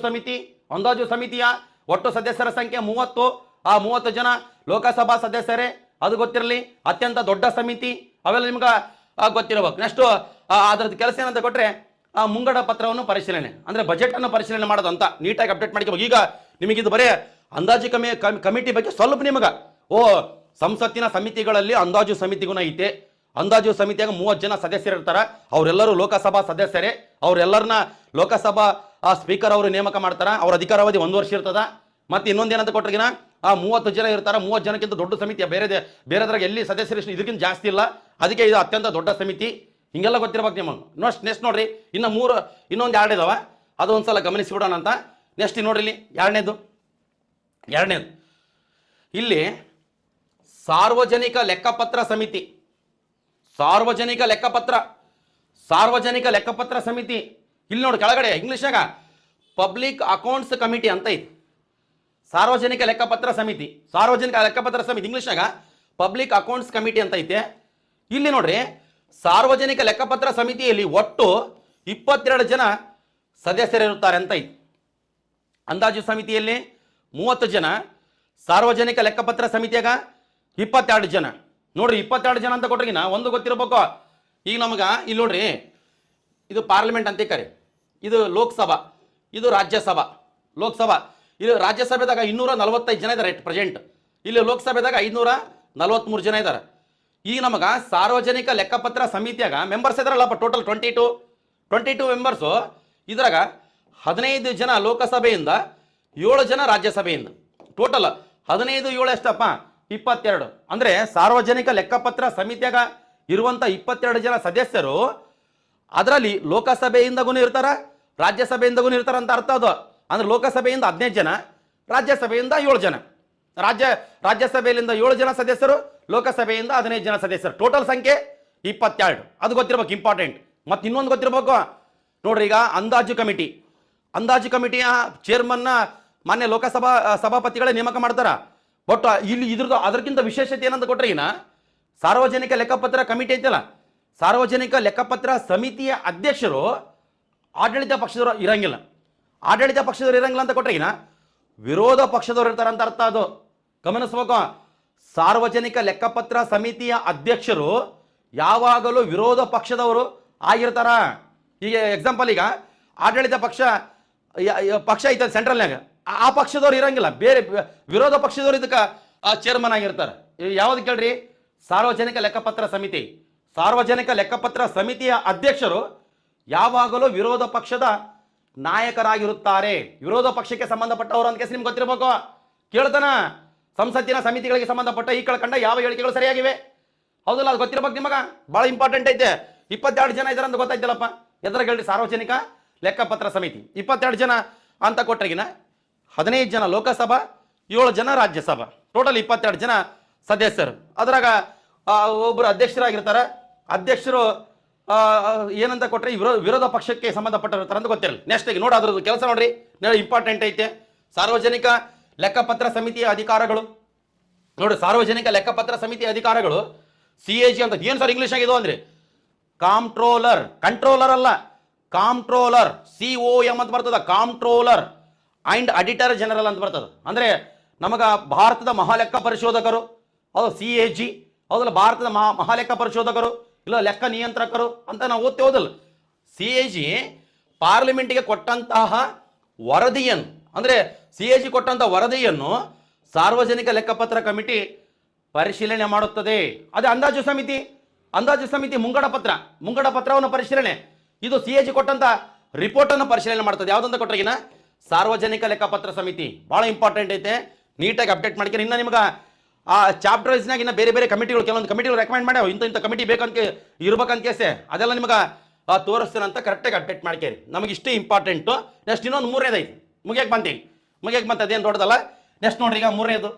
ಸಮಿತಿಯ ಒಟ್ಟು ಸದಸ್ಯರ ಸಂಖ್ಯೆ 30. ಆ 30 ಜನ ಲೋಕಸಭಾ ಸದಸ್ಯರೇ, ಅದು ಗೊತ್ತಿರಲಿ. ಅತ್ಯಂತ ದೊಡ್ಡ ಸಮಿತಿ, ಅವೆಲ್ಲ ನಿಮ್ಗೆ ಗೊತ್ತಿರಬೇಕು. ನೆಕ್ಸ್ಟ್ ಅದ್ರದ್ದು ಕೆಲಸ ಏನಂತ ಕೊಟ್ರೆ ಮುಂಗಡ ಪತ್ರವನ್ನು ಪರಿಶೀಲನೆ, ಅಂದ್ರೆ ಬಜೆಟ್ ಅನ್ನು ಪರಿಶೀಲನೆ ಮಾಡೋದು ಅಂತ ನೀಟಾಗಿ ಅಪ್ಡೇಟ್ ಮಾಡ್ಕೋಬೇಕು. ಈಗ ನಿಮಗಿದು ಬರೀ ಅಂದಾಜು ಕಮಿಟಿ ಬಗ್ಗೆ ಸ್ವಲ್ಪ ನಿಮಗೆ ಸಂಸತ್ತಿನ ಸಮಿತಿಗಳಲ್ಲಿ ಅಂದಾಜು ಸಮಿತಿಗೂ ಐತೆ. ಅಂದಾಜು ಸಮಿತಿಯಾಗ 30 ಜನ ಸದಸ್ಯರು ಇರ್ತಾರೆ. ಅವರೆಲ್ಲರೂ ಲೋಕಸಭಾ ಸದಸ್ಯರೇ. ಅವರೆಲ್ಲರನ್ನ ಲೋಕಸಭಾ ಸ್ಪೀಕರ್ ಅವರು ನೇಮಕ ಮಾಡ್ತಾರೆ. ಅವ್ರ ಅಧಿಕಾರಾವಧಿ 1 ವರ್ಷ ಇರ್ತದ. ಮತ್ತೆ ಇನ್ನೊಂದೇನಂತ ಕೊಟ್ರಿಗಿನ 30 ಜನ ಇರ್ತಾರೆ. 30 ಜನಕ್ಕಿಂತ ದೊಡ್ಡ ಸಮಿತಿ ಬೇರೆದ್ರಾಗ ಎಲ್ಲಿ ಸದಸ್ಯರು ಇದಕ್ಕಿಂತ ಜಾಸ್ತಿ ಇಲ್ಲ. ಅದಕ್ಕೆ ಇದು ಅತ್ಯಂತ ದೊಡ್ಡ ಸಮಿತಿ. ಹಿಂಗೆಲ್ಲ ಗೊತ್ತಿರ್ಬೇಕು ನಿಮಗೆ. ನೆಕ್ಸ್ಟ್ ನೋಡ್ರಿ, ಇನ್ನೊಂದು 2 ಇದಾವ, ಅದು ಒಂದ್ಸಲ ಗಮನಿಸಿಬಿಡೋಣ ಅಂತ. ನೆಕ್ಸ್ಟ್ ನೋಡ್ರಿ, ಇಲ್ಲಿ ಎರಡನೇದು ಇಲ್ಲಿ ಸಾರ್ವಜನಿಕ ಲೆಕ್ಕಪತ್ರ ಸಮಿತಿ. ಸಾರ್ವಜನಿಕ ಲೆಕ್ಕಪತ್ರ ಸಮಿತಿ. ಇಲ್ಲಿ ನೋಡಿ ಕೆಳಗಡೆ ಇಂಗ್ಲಿಷ್ನಾಗ ಪಬ್ಲಿಕ್ ಅಕೌಂಟ್ಸ್ ಕಮಿಟಿ ಅಂತ ಐತಿ. ಸಾರ್ವಜನಿಕ ಲೆಕ್ಕಪತ್ರ ಸಮಿತಿ ಇಂಗ್ಲಿಷ್ನಾಗ ಪಬ್ಲಿಕ್ ಅಕೌಂಟ್ಸ್ ಕಮಿಟಿ ಅಂತ ಐತೆ. ಇಲ್ಲಿ ನೋಡ್ರಿ, ಸಾರ್ವಜನಿಕ ಲೆಕ್ಕಪತ್ರ ಸಮಿತಿಯಲ್ಲಿ ಒಟ್ಟು 22 ಜನ ಸದಸ್ಯರಿರುತ್ತಾರೆ ಅಂತ ಐತಿ. ಅಂದಾಜು ಸಮಿತಿಯಲ್ಲಿ 30 ಜನ, ಸಾರ್ವಜನಿಕ ಲೆಕ್ಕಪತ್ರ ಸಮಿತಿಯಾಗ 22 ಜನ. ನೋಡ್ರಿ, 22 ಜನ ಅಂತ ಕೊಟ್ರಿಗಿನ ಒಂದು ಗೊತ್ತಿರಬೇಕು. ಈಗ ನಮಗೆ ಇಲ್ಲಿ ನೋಡ್ರಿ, ಇದು ಪಾರ್ಲಿಮೆಂಟ್ ಅಂತ ಕರಿ, ಇದು ಲೋಕಸಭಾ, ಇದು ರಾಜ್ಯಸಭಾ. ಇದು ರಾಜ್ಯಸಭೆದಾಗ 245 ಜನ ಇದ್ದಾರೆ ಪ್ರೆಸೆಂಟ್. ಇಲ್ಲಿ ಲೋಕಸಭೆದಾಗ 543 ಜನ ಇದ್ದಾರೆ. ಈಗ ನಮಗೆ ಸಾರ್ವಜನಿಕ ಲೆಕ್ಕಪತ್ರ ಸಮಿತಿಯಾಗ ಮೆಂಬರ್ಸ್ ಇದಾರಲ್ಲಪ್ಪ, ಟೋಟಲ್ 22 ಮೆಂಬರ್ಸು. ಇದ್ರಾಗ 15 ಜನ ಲೋಕಸಭೆಯಿಂದ, 7 ಜನ ರಾಜ್ಯಸಭೆಯಿಂದ. ಟೋಟಲ್ 15, 7 ಎಷ್ಟಪ್ಪ? 22. ಅಂದರೆ ಸಾರ್ವಜನಿಕ ಲೆಕ್ಕಪತ್ರ ಸಮಿತಿಯಾಗ ಇರುವಂಥ 22 ಜನ ಸದಸ್ಯರು ಅದರಲ್ಲಿ ಲೋಕಸಭೆಯಿಂದಗೂ ಇರ್ತಾರ, ರಾಜ್ಯಸಭೆಯಿಂದಗೂ ಇರ್ತಾರ ಅಂತ ಅರ್ಥ. ಅದು ಅಂದ್ರೆ ಲೋಕಸಭೆಯಿಂದ 15 ಜನ, ರಾಜ್ಯಸಭೆಯಿಂದ 7 ಜನ. ರಾಜ್ಯಸಭೆಯಿಂದ 7 ಜನ ಸದಸ್ಯರು, ಲೋಕಸಭೆಯಿಂದ 15 ಜನ ಸದಸ್ಯರು. ಟೋಟಲ್ ಸಂಖ್ಯೆ 22. ಅದು ಗೊತ್ತಿರ್ಬೇಕು, ಇಂಪಾರ್ಟೆಂಟ್. ಮತ್ತೆ ಇನ್ನೊಂದು ಗೊತ್ತಿರ್ಬೇಕು ನೋಡ್ರಿ. ಈಗ ಅಂದಾಜು ಕಮಿಟಿಯ ಚೇರ್ಮನ್ನ ಮಾನ್ಯ ಲೋಕಸಭಾ ಸಭಾಪತಿಗಳೇ ನೇಮಕ ಮಾಡ್ತಾರ. ಬಟ್ ಇಲ್ಲಿ ಅದಕ್ಕಿಂತ ವಿಶೇಷತೆ ಏನಂತ ಕೊಟ್ರೆ, ಸಾರ್ವಜನಿಕ ಲೆಕ್ಕಪತ್ರ ಕಮಿಟಿ ಐತಲ್ಲ, ಸಾರ್ವಜನಿಕ ಲೆಕ್ಕಪತ್ರ ಸಮಿತಿಯ ಅಧ್ಯಕ್ಷರು ಆಡಳಿತ ಪಕ್ಷದವರು ಇರಂಗಿಲ್ಲ. ಅಂತ ಕೊಟ್ರೆ ವಿರೋಧ ಪಕ್ಷದವರು ಇರ್ತಾರೆ ಅಂತ ಅರ್ಥ. ಅದು ಗಮನಿಸ್ಬೇಕು. ಸಾರ್ವಜನಿಕ ಲೆಕ್ಕಪತ್ರ ಸಮಿತಿಯ ಅಧ್ಯಕ್ಷರು ಯಾವಾಗಲೂ ವಿರೋಧ ಪಕ್ಷದವರು ಆಗಿರ್ತಾರ. ಈಗ ಎಕ್ಸಾಂಪಲ್, ಈಗ ಆಡಳಿತ ಪಕ್ಷ ಐತೆ ಸೆಂಟ್ರಲ್ನಾಗ, ಆ ಪಕ್ಷದವ್ರು ಇರಂಗಿಲ್ಲ, ಬೇರೆ ವಿರೋಧ ಪಕ್ಷದವ್ರು ಇದಕ್ಕೆ ಚೇರ್ಮನ್ ಆಗಿರ್ತಾರೆ. ಯಾವ್ದು ಕೇಳ್ರಿ? ಸಾರ್ವಜನಿಕ ಲೆಕ್ಕಪತ್ರ ಸಮಿತಿಯ ಅಧ್ಯಕ್ಷರು ಯಾವಾಗಲೂ ವಿರೋಧ ಪಕ್ಷದ ನಾಯಕರಾಗಿರುತ್ತಾರೆ. ವಿರೋಧ ಪಕ್ಷಕ್ಕೆ ಸಂಬಂಧಪಟ್ಟವರು ಅಂತ ನಿಮ್ಗೆ ಗೊತ್ತಿರಬೇಕು. ಕೇಳ್ತಾನ, ಸಂಸತ್ತಿನ ಸಮಿತಿಗಳಿಗೆ ಸಂಬಂಧಪಟ್ಟ ಈ ಕಳ್ಕಂಡ ಯಾವ ಹೇಳಿಕೆಗಳು ಸರಿಯಾಗಿವೆ, ಹೌದಲ್ಲ? ಅದು ಗೊತ್ತಿರಬೇಕು ನಿಮಗ, ಬಹಳ ಇಂಪಾರ್ಟೆಂಟ್ ಐತೆ. 22 ಜನ ಇದಾರೆ ಅಂತ ಗೊತ್ತಾಯ್ತಲ್ಲಪ್ಪ. ಎದ್ರಾಗ ಹೇಳಿ? ಸಾರ್ವಜನಿಕ ಲೆಕ್ಕಪತ್ರ ಸಮಿತಿ 22 ಜನ ಅಂತ ಕೊಟ್ರೆಗಿನ 15 ಜನ ಲೋಕಸಭಾ, 7 ಜನ ರಾಜ್ಯಸಭಾ. ಟೋಟಲ್ 22 ಜನ ಸದಸ್ಯರು. ಅದ್ರಾಗ ಒಬ್ಬರು ಅಧ್ಯಕ್ಷರಾಗಿರ್ತಾರೆ. ಅಧ್ಯಕ್ಷರು ಏನಂತ ಕೊಟ್ಟರೆ ವಿರೋಧ ಪಕ್ಷಕ್ಕೆ ಸಂಬಂಧಪಟ್ಟಿರ್ತಾರೆ ಅಂತ ಗೊತ್ತಿರಲ್ಲ. ನೆಕ್ಸ್ಟ್ ಈಗ ನೋಡಿ ಅದ್ರದ್ದು ಕೆಲಸ ನೋಡ್ರಿ, ಇಂಪಾರ್ಟೆಂಟ್ ಐತೆ. ಸಾರ್ವಜನಿಕ ಲೆಕ್ಕಪತ್ರ ಸಮಿತಿಯ ಅಧಿಕಾರಗಳು ನೋಡಿ, ಸಾರ್ವಜನಿಕ ಲೆಕ್ಕಪತ್ರ ಸಮಿತಿಯ ಅಧಿಕಾರಗಳು CAG ಅಂತ ಏನು ಸರ್ ಇಂಗ್ಲೀಷ್ ಆಗಿದೋ ಅಂದ್ರೆ ಕಾಂಟ್ರೋಲರ್, ಕಂಟ್ರೋಲರ್ ಅಲ್ಲ, ಕಾಂಟ್ರೋಲರ್, COM ಅಂತ ಬರ್ತದ, ಕಾಂಟ್ರೋಲರ್ ಅಂಡ್ ಅಡಿಟರ್ ಜನರಲ್ ಅಂತ ಬರ್ತದ. ಅಂದ್ರೆ ನಮಗ ಭಾರತದ ಮಹಾಲೆಕ್ಕ ಪರಿಶೋಧಕರು ಅದು CAG, ಹೌದಲ್ಲ, ಭಾರತದ ಮಹಾಲೆಕ್ಕ ಪರಿಶೋಧಕರು ಇಲ್ಲ ಲೆಕ್ಕ ನಿಯಂತ್ರಕರು ಅಂತ ನಾವು ಓದ್ತೇ ಹೋದಲ್ಲ. CAG ಪಾರ್ಲಿಮೆಂಟ್ಗೆ ಕೊಟ್ಟಂತಹ ವರದಿಯನ್ನು, ಅಂದ್ರೆ CAG ಕೊಟ್ಟಂತಹ ವರದಿಯನ್ನು ಸಾರ್ವಜನಿಕ ಲೆಕ್ಕಪತ್ರ ಕಮಿಟಿ ಪರಿಶೀಲನೆ ಮಾಡುತ್ತದೆ. ಅದೇ ಅಂದಾಜು ಸಮಿತಿ, ಅಂದಾಜು ಸಮಿತಿ ಮುಂಗಡ ಪತ್ರವನ್ನು ಪರಿಶೀಲನೆ, ಇದು CAG ಕೊಟ್ಟಂತ ರಿಪೋರ್ಟ್ ಅನ್ನು ಪರಿಶೀಲನೆ ಮಾಡ್ತದೆ. ಯಾವ್ದಂತ ಕೊಟ್ಟರೆಗಿನ ಸಾರ್ವಜನಿಕ ಲೆಕ್ಕಪತ್ರ ಸಮಿತಿ. ಬಹಳ ಇಂಪಾರ್ಟೆಂಟ್ ಐತೆ, ನೀಟಾಗಿ ಅಪ್ಡೇಟ್ ಮಾಡ್ಕೊಂಡು. ಇನ್ನು ನಿಮ್ಗೆ ಆ ಚಾಪ್ಟರ್ ವೈಸ್ನಾಗ ಇನ್ನು ಬೇರೆ ಬೇರೆ ಕಮಿಟಿಗಳು, ಕೆಲವೊಂದು ಕಮಿಟಿಗಳು ರೆಕಮೆಂಡ್ ಮಾಡ್ಯಾವ, ಇಂಥ ಕಮಿಟಿ ಬೇಕಂತ ಇರ್ಬೇಕಂತ ಕೇಸೆ ಅದೆಲ್ಲ ನಿಮ್ಗೆ ತೋರಿಸ್ತೇನೆ ಅಂತ ಕರೆಕ್ಟಾಗಿ ಅಪ್ಡೇಟ್ ಮಾಡ್ಕೇರಿ. ನಮಗೆ ಇಷ್ಟೇ ಇಂಪಾರ್ಟೆಂಟು. ನೆಕ್ಸ್ಟ್ ಇನ್ನೊಂದು ಮೂರನೇದೈತಿ, ಮುಗಿಯಕ್ಕೆ ಬಂತು, ಅದೇನು ದೊಡ್ಡದಲ್ಲ. ನೆಕ್ಸ್ಟ್ ನೋಡ್ರಿ, ಈಗ ಮೂರನೇದು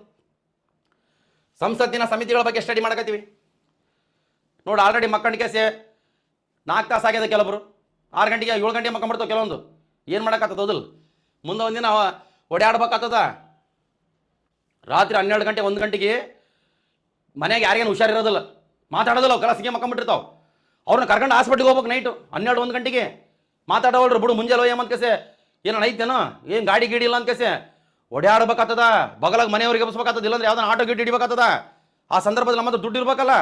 ಸಂಸತ್ತಿನ ಸಮಿತಿಗಳ ಬಗ್ಗೆ ಸ್ಟಡಿ ಮಾಡಕತ್ತೀವಿ ನೋಡಿ. ಆಲ್ರೆಡಿ ಮಕ್ಕಂಡು ಕೇಸೆ 4 ತಾಸು ಆಗ್ಯದ, ಕೆಲವರು 6 ಗಂಟೆಗೆ 7 ಗಂಟೆಗೆ ಮಕ್ಕಂಬಿಡ್ತಾವೆ, ಕೆಲವೊಂದು ಏನು ಮಾಡೋಕ್ಕಾಗ್ತದೆ ಹೌದಲ್ಲ. ಮುಂದೆ ಒಂದಿನ ಓಡಾಡ್ಬೇಕಾಗ್ತದ, ರಾತ್ರಿ 12 ಗಂಟೆ 1 ಗಂಟೆಗೆ ಮನೆಗೆ ಯಾರಿಗೇನು ಹುಷಾರಿರೋದಿಲ್ಲ, ಮಾತಾಡೋದಿಲ್ಲ, ಕಲಸಿಗೆ ಮಕ್ಕಂಬಿಟ್ಟಿರ್ತಾವೆ. ಅವ್ರನ್ನ ಕರ್ಕೊಂಡು ಹಾಸ್ಪಿಟ್ಲಿಗೆ ಹೋಗ್ಬೇಕು ನೈಟು 12-1 ಗಂಟೆಗೆ. ಮಾತಾಡೋಳ್ರಿ ಬಿಡು, ಮುಂಜಾನೆ ಏಮಂತ ಕೇಸೆ ಏನೋ ಐತೇನೋ, ಏನು ಗಾಡಿ ಗೀಡಿ ಇಲ್ಲ ಅಂತ ಕೇಸೆ ಓಡಾಡ್ಬೇಕಾಗ್ತದ, ಬಗಲಾಗ ಮನೆಯವ್ರಿಗೆ ಎಬ್ಸ್ಬೇಕಾಗ್ತದ, ಇಲ್ಲಾಂದ್ರೆ ಯಾವ್ದಾನ ಆಟೋ ಗಿಟ್ಟು ಹಿಡಿಬೇಕಾಗ್ತದ. ಆ ಸಂದರ್ಭದಲ್ಲಿ ನಮ್ಮ ದುಡ್ಡು ಇರ್ಬೇಕಲ್ಲ,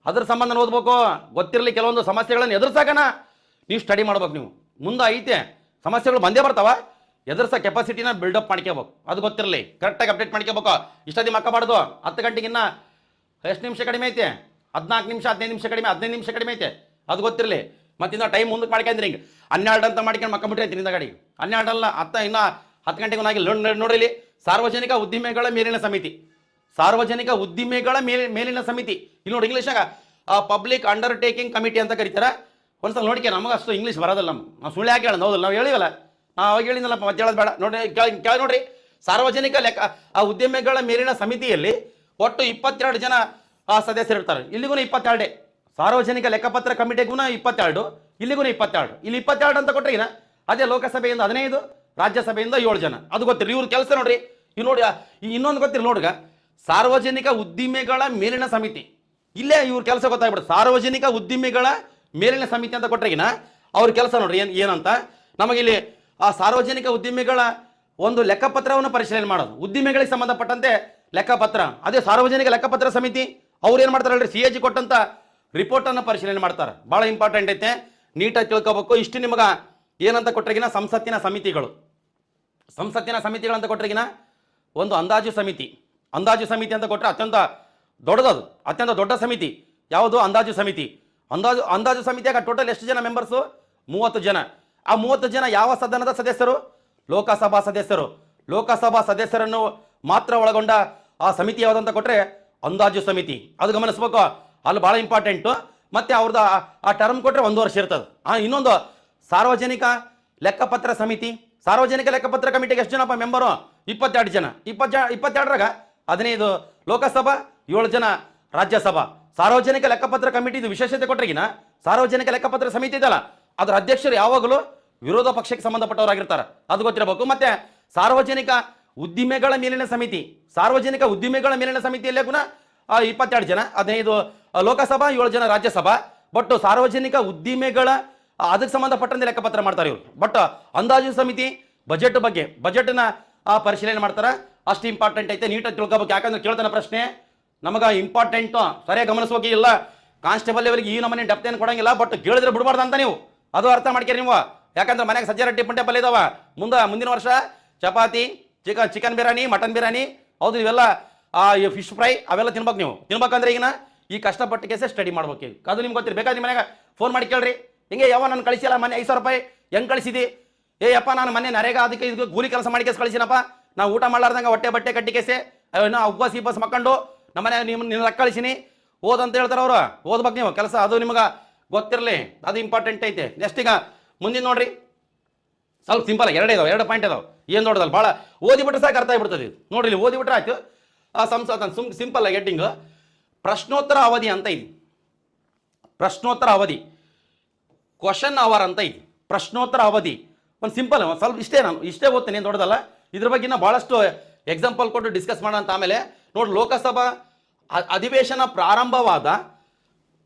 ಅದ್ರ ಸಂಬಂಧ ಓದ್ಬೇಕು. ಗೊತ್ತಿರಲಿ ಕೆಲವೊಂದು ಸಮಸ್ಯೆಗಳನ್ನು ಎದುರ್ಸಾಕನ ನೀವು ಸ್ಟಡಿ ಮಾಡ್ಬೇಕು. ನೀವು ಮುಂದೆ ಐತೆ ಸಮಸ್ಯೆಗಳು ಬಂದೇ ಬರ್ತಾವ, ಎದುರ್ಸೋ ಕೆಪಾಸಿಟಿನ ಬಿಲ್ಡಪ್ ಮಾಡ್ಕೋಬೇಕು. ಅದು ಗೊತ್ತಿರಲಿ, ಕರೆಕ್ಟಾಗಿ ಅಪ್ಡೇಟ್ ಮಾಡ್ಕೋಬೇಕು. ಇಷ್ಟೊತ್ತಿ ಮಕ್ಕಬಾರ್ದು. 10 ಗಂಟೆಗಿನ್ನ ಎಷ್ಟು ನಿಮಿಷ ಕಡಿಮೆ ಐತೆ, 14 ನಿಮಿಷ 15 ನಿಮಿಷ ಕಡಿಮೆ, 15 ನಿಮಿಷ ಕಡಿಮೆ ಐತೆ, ಅದು ಗೊತ್ತಿರಲಿ. ಮತ್ತಿನ್ನ ಟೈಮ್ ಮುಂದಕ್ಕೆ ಮಾಡ್ಕೊಂಡ್ರಿ, ಹಿಂಗೆ 12 ಅಂತ ಮಾಡ್ಕೊಂಡು ಮಕ್ಕಂಬಿಟ್ರೆ ಐತಿ ನಿಂದ ಗಾಡಿ 12 ಅಲ್ಲ, ಇನ್ನು 10 ಗಂಟೆಗೂ ಆಗಿಲ್ಲ. ನೋಡಿಲಿ, ಸಾರ್ವಜನಿಕ ಉದ್ದಿಮೆಗಳ ಮೇಲಿನ ಸಮಿತಿ, ಸಾರ್ವಜನಿಕ ಉದ್ದಿಮೆಗಳ ಮೇಲಿನ ಸಮಿತಿ. ಇಲ್ಲಿ ನೋಡಿ ಇಂಗ್ಲೀಷ್ನಾಗ ಪಬ್ಲಿಕ್ ಅಂಡರ್ಟೇಕಿಂಗ್ ಕಮಿಟಿ ಅಂತ ಕರೀತಾರೆ. ಒಂದ್ಸಲ ನೋಡಿಕೆ, ನಮಗೆ ಅಷ್ಟು ಇಂಗ್ಲೀಷ್ ಬರೋದಿಲ್ಲ. ನಾವು ಸುಳ್ಳು ಯಾಕೆ ಹೇಳೋದು, ಹೌದಲ್ಲ, ನಾವು ಹೇಳಿವಲ್ಲ, ನಾವು ಅವಾಗ ಹೇಳಿದ್ನಲ್ಲ, ಮತ್ತೆ ಹೇಳೋದು ಬೇಡ. ನೋಡಿ ಕೆಳಗೆ ನೋಡ್ರಿ, ಸಾರ್ವಜನಿಕ ಉದ್ಯಮಿಗಳ ಮೇಲಿನ ಸಮಿತಿಯಲ್ಲಿ ಒಟ್ಟು 22 ಜನ ಸದಸ್ಯರು ಇರ್ತಾರೆ. ಇಲ್ಲಿಗೂ 22, ಸಾರ್ವಜನಿಕ ಲೆಕ್ಕಪತ್ರ ಕಮಿಟಿಗೂ 22, ಇಲ್ಲಿಗೂ 22. ಇಲ್ಲಿ 22 ಅಂತ ಕೊಟ್ಟರೆ ಅದೇ ಲೋಕಸಭೆಯಿಂದ 15, ರಾಜ್ಯಸಭೆಯಿಂದ 7 ಜನ. ಅದು ಗೊತ್ತಿರಿ ಇವ್ರ ಕೆಲಸ ನೋಡ್ರಿ. ಇವ್ ನೋಡಿ ಇನ್ನೊಂದು ಗೊತ್ತಿರಿ ನೋಡ್ಗ, ಸಾರ್ವಜನಿಕ ಉದ್ದಿಮೆಗಳ ಮೇಲಿನ ಸಮಿತಿ, ಇಲ್ಲೇ ಇವ್ರ ಕೆಲಸ ಗೊತ್ತಾಗ್ಬಿಡುತ್ತೆ. ಸಾರ್ವಜನಿಕ ಉದ್ದಿಮೆಗಳ ಮೇಲಿನ ಸಮಿತಿ ಅಂತ ಕೊಟ್ಟರೆಗಿನ ಅವ್ರ ಕೆಲಸ ನೋಡ್ರಿ ಏನಂತ. ನಮಗಿಲ್ಲಿ ಆ ಸಾರ್ವಜನಿಕ ಉದ್ದಿಮೆಗಳ ಒಂದು ಲೆಕ್ಕಪತ್ರವನ್ನು ಪರಿಶೀಲನೆ ಮಾಡೋದು, ಉದ್ದಿಮೆಗಳಿಗೆ ಸಂಬಂಧಪಟ್ಟಂತೆ ಲೆಕ್ಕಪತ್ರ. ಅದೇ ಸಾರ್ವಜನಿಕ ಲೆಕ್ಕಪತ್ರ ಸಮಿತಿ ಅವ್ರು ಏನು ಮಾಡ್ತಾರಲ್ರಿ, CAG ಕೊಟ್ಟಂತ ರಿಪೋರ್ಟ್ ಅನ್ನು ಪರಿಶೀಲನೆ ಮಾಡ್ತಾರೆ. ಬಹಳ ಇಂಪಾರ್ಟೆಂಟ್ ಐತೆ, ನೀಟಾಗಿ ತಿಳ್ಕೋಬೇಕು. ಇಷ್ಟು ನಿಮಗೆ ಏನಂತ ಕೊಟ್ಟರೆಗಿನ ಸಂಸತ್ತಿನ ಸಮಿತಿಗಳು. ಸಂಸತ್ತಿನ ಸಮಿತಿಗಳಂತ ಕೊಟ್ಟರೆಗಿನ ಒಂದು ಅಂದಾಜು ಸಮಿತಿ. ಅಂದಾಜು ಸಮಿತಿ ಅಂತ ಕೊಟ್ಟರೆ ಅತ್ಯಂತ ದೊಡ್ಡದದು, ಅತ್ಯಂತ ದೊಡ್ಡ ಸಮಿತಿ ಯಾವುದು, ಅಂದಾಜು ಸಮಿತಿ. ಅಂದಾಜು ಸಮಿತಿಯಾಗ ಟೋಟಲ್ ಎಷ್ಟು ಜನ ಮೆಂಬರ್ಸು, 30 ಜನ. ಆ 30 ಜನ ಯಾವ ಸದನದ ಸದಸ್ಯರು, ಲೋಕಸಭಾ ಸದಸ್ಯರು. ಲೋಕಸಭಾ ಸದಸ್ಯರನ್ನು ಮಾತ್ರ ಒಳಗೊಂಡ ಆ ಸಮಿತಿ ಯಾವುದಂತ ಕೊಟ್ಟರೆ ಅಂದಾಜು ಸಮಿತಿ. ಅದು ಗಮನಿಸ್ಬೇಕು, ಅಲ್ಲಿ ಭಾಳ ಇಂಪಾರ್ಟೆಂಟು. ಮತ್ತೆ ಅವ್ರದ್ದು ಆ ಟರ್ಮ್ ಕೊಟ್ಟರೆ 1 ವರ್ಷ ಇರ್ತದೆ. ಇನ್ನೊಂದು ಸಾರ್ವಜನಿಕ ಲೆಕ್ಕಪತ್ರ ಸಮಿತಿ. ಸಾರ್ವಜನಿಕ ಲೆಕ್ಕಪತ್ರ ಕಮಿಟಿಗೆ ಎಷ್ಟು ಜನಪ್ಪ ಮೆಂಬರು, 22 ಜನ. 22ರಾಗ 15 ಲೋಕಸಭಾ, 7 ಜನ ರಾಜ್ಯಸಭಾ. ಸಾರ್ವಜನಿಕ ಲೆಕ್ಕಪತ್ರ ಕಮಿಟಿದು ವಿಶೇಷತೆ ಕೊಟ್ಟರೆಗಿನ ಸಾರ್ವಜನಿಕ ಲೆಕ್ಕಪತ್ರ ಸಮಿತಿ ಇದೆಯಲ್ಲ, ಅದರ ಅಧ್ಯಕ್ಷರು ಯಾವಾಗಲೂ ವಿರೋಧ ಪಕ್ಷಕ್ಕೆ ಸಂಬಂಧಪಟ್ಟವರಾಗಿರ್ತಾರೆ, ಅದು ಗೊತ್ತಿರಬೇಕು. ಮತ್ತೆ ಸಾರ್ವಜನಿಕ ಉದ್ದಿಮೆಗಳ ಮೇಲಿನ ಸಮಿತಿ, ಸಾರ್ವಜನಿಕ ಉದ್ದಿಮೆಗಳ ಮೇಲಿನ ಸಮಿತಿಯಲ್ಲೇ ಕೂಡ 22 ಜನ, 15 ಲೋಕಸಭಾ, 7 ಜನ ರಾಜ್ಯಸಭಾ. ಬಟ್ ಸಾರ್ವಜನಿಕ ಉದ್ದಿಮೆಗಳ ಅದಕ್ಕೆ ಸಂಬಂಧಪಟ್ಟಂತೆ ಲೆಕ್ಕಪತ್ರ ಮಾಡ್ತಾರೆ ಇವರು. ಬಟ್ ಅಂದಾಜು ಸಮಿತಿ ಬಜೆಟ್ ಬಗ್ಗೆ, ಬಜೆಟ್ನ ಪರಿಶೀಲನೆ ಮಾಡ್ತಾರೆ. ಅಷ್ಟು ಇಂಪಾರ್ಟೆಂಟ್ ಐತೆ, ನೀಟಾಗಿ ತಿಳ್ಕೊಬೇಕು. ಯಾಕಂದ್ರೆ ಕೇಳ್ತಾನೆ ಪ್ರಶ್ನೆ, ನಮಗೆ ಇಂಪಾರ್ಟೆಂಟು, ಸರಿಯಾಗಿ ಗಮನಿಸ್ಬೇಕು. ಇಲ್ಲ ಕಾನ್ಸ್ಟೇಬಲ್ ಅವರಿಗೆ ಈ ನಮ್ಮನೆ ಡೆಪ್ತ್ ಏನು ಕೊಡಂಗಿಲ್ಲ, ಬಟ್ ಕೇಳಿದ್ರೆ ಬಿಡಬಾರ್ದು ಅಂತ ನೀವು ಅದು ಅರ್ಥ ಮಾಡ್ತೀರಿ ನೀವು. ಯಾಕಂದ್ರೆ ಮನೆಗೆ ಸಜ್ಜೆ ರೊಟ್ಟಿ ಪುಂಟೆ ಪಲ್ಯ ಇದಾವ, ಮುಂದಿನ ವರ್ಷ ಚಪಾತಿ, ಚಿಕನ್ ಬಿರಿಯಾನಿ, ಮಟನ್ ಬಿರಿಯಾನಿ, ಹೌದು ಇವೆಲ್ಲ ಫಿಶ್ ಫ್ರೈ ಅವೆಲ್ಲ ತಿನ್ಬೇಕು. ನೀವು ತಿನ್ಬೇಕಂದ್ರೆ ಈಗಿನ ಈ ಕಷ್ಟಪಟ್ಟು ಕೇಸೆ ಸ್ಟಡಿ ಮಾಡ್ಬೇಕು. ಅದು ನಿಮ್ಗೆ ಗೊತ್ತಿರಿ. ಬೇಕಾದ್ರೆ ನಿಮ್ಮ ಮನೆಗೆ ಫೋನ್ ಮಾಡಿ ಕೇಳ್ರಿ, ಹಿಂಗೆ ಯಾವ ನಾನು ಕಳಿಸಿಲ್ಲ ಮನೆ 5,000 ರೂಪಾಯಿ ಹೆಂಗೆ ಕಳಿಸಿದಿ, ಯಪ್ಪ ನಾನು ಮನೆ ನರೇಗಾ ಅದಕ್ಕೆ ಇದು ಕೂಲಿ ಕೆಲಸ ಮಾಡಿ ಕೇಸ್ ಕಳಿಸಿನಪ್ಪ, ನಾವು ಊಟ ಮಾಡ್ಲಾರ್ದಂಗೆ ಹೊಟ್ಟೆ ಬಟ್ಟೆ ಕಟ್ಟಿ ಕೇಸೆ ಉಪವಾಸ ಮಕ್ಕಂಡು ನಮ್ಮನೆ ನಿನ್ನ ರೊಕ್ಕ ಕಳಿಸಿನಿ ಓದಂತ ಹೇಳ್ತಾರೆ ಅವರು. ಓದ್ಬೇಕು ನೀವು ಕೆಲಸ, ಅದು ನಿಮಗೆ ಗೊತ್ತಿರಲಿ, ಅದು ಇಂಪಾರ್ಟೆಂಟ್ ಐತೆ. ನೆಕ್ಸ್ಟ್ ಈಗ ಮುಂದಿನ ನೋಡ್ರಿ, ಸ್ವಲ್ಪ ಸಿಂಪಲ್ ಆಗಿ 2 ಪಾಯಿಂಟ್ ಇದಾವೆ, ಏನು ದೊಡ್ಡದಲ್ಲ, ಭಾಳ ಓದಿಬಿಟ್ರೆ ಸಾಕು ಅರ್ಥ ಆಗ್ಬಿಡ್ತದೆ. ನೋಡ್ರಿ ಇಲ್ಲಿ ಓದಿಬಿಟ್ರೆ ಆಯ್ತು. ಸಿಂಪಲ್ ಆಗಿ ಹೆಡ್ಡಿಂಗ್ ಪ್ರಶ್ನೋತ್ತರ ಅವಧಿ ಅಂತ ಇದೆ. ಪ್ರಶ್ನೋತ್ತರ ಅವಧಿ ಕ್ವಶನ್ ಅವರ್ ಅಂತ ಐತಿ, ಪ್ರಶ್ನೋತ್ತರ ಅವಧಿ. ಒಂದು ಸಿಂಪಲ್ ಒಂದು ಸ್ವಲ್ಪ ಇಷ್ಟೇ ಓದ್ತೀನಿ, ಏನು ದೊಡ್ಡದಲ್ಲ. ಇದ್ರ ಬಗ್ಗೆ ನಾವು ಭಾಳಷ್ಟು ಎಕ್ಸಾಂಪಲ್ ಕೊಟ್ಟು ಡಿಸ್ಕಸ್ ಮಾಡೋಣ ಅಂತ. ಆಮೇಲೆ ನೋಡಿ, ಲೋಕಸಭಾ ಅಧಿವೇಶನ ಪ್ರಾರಂಭವಾದ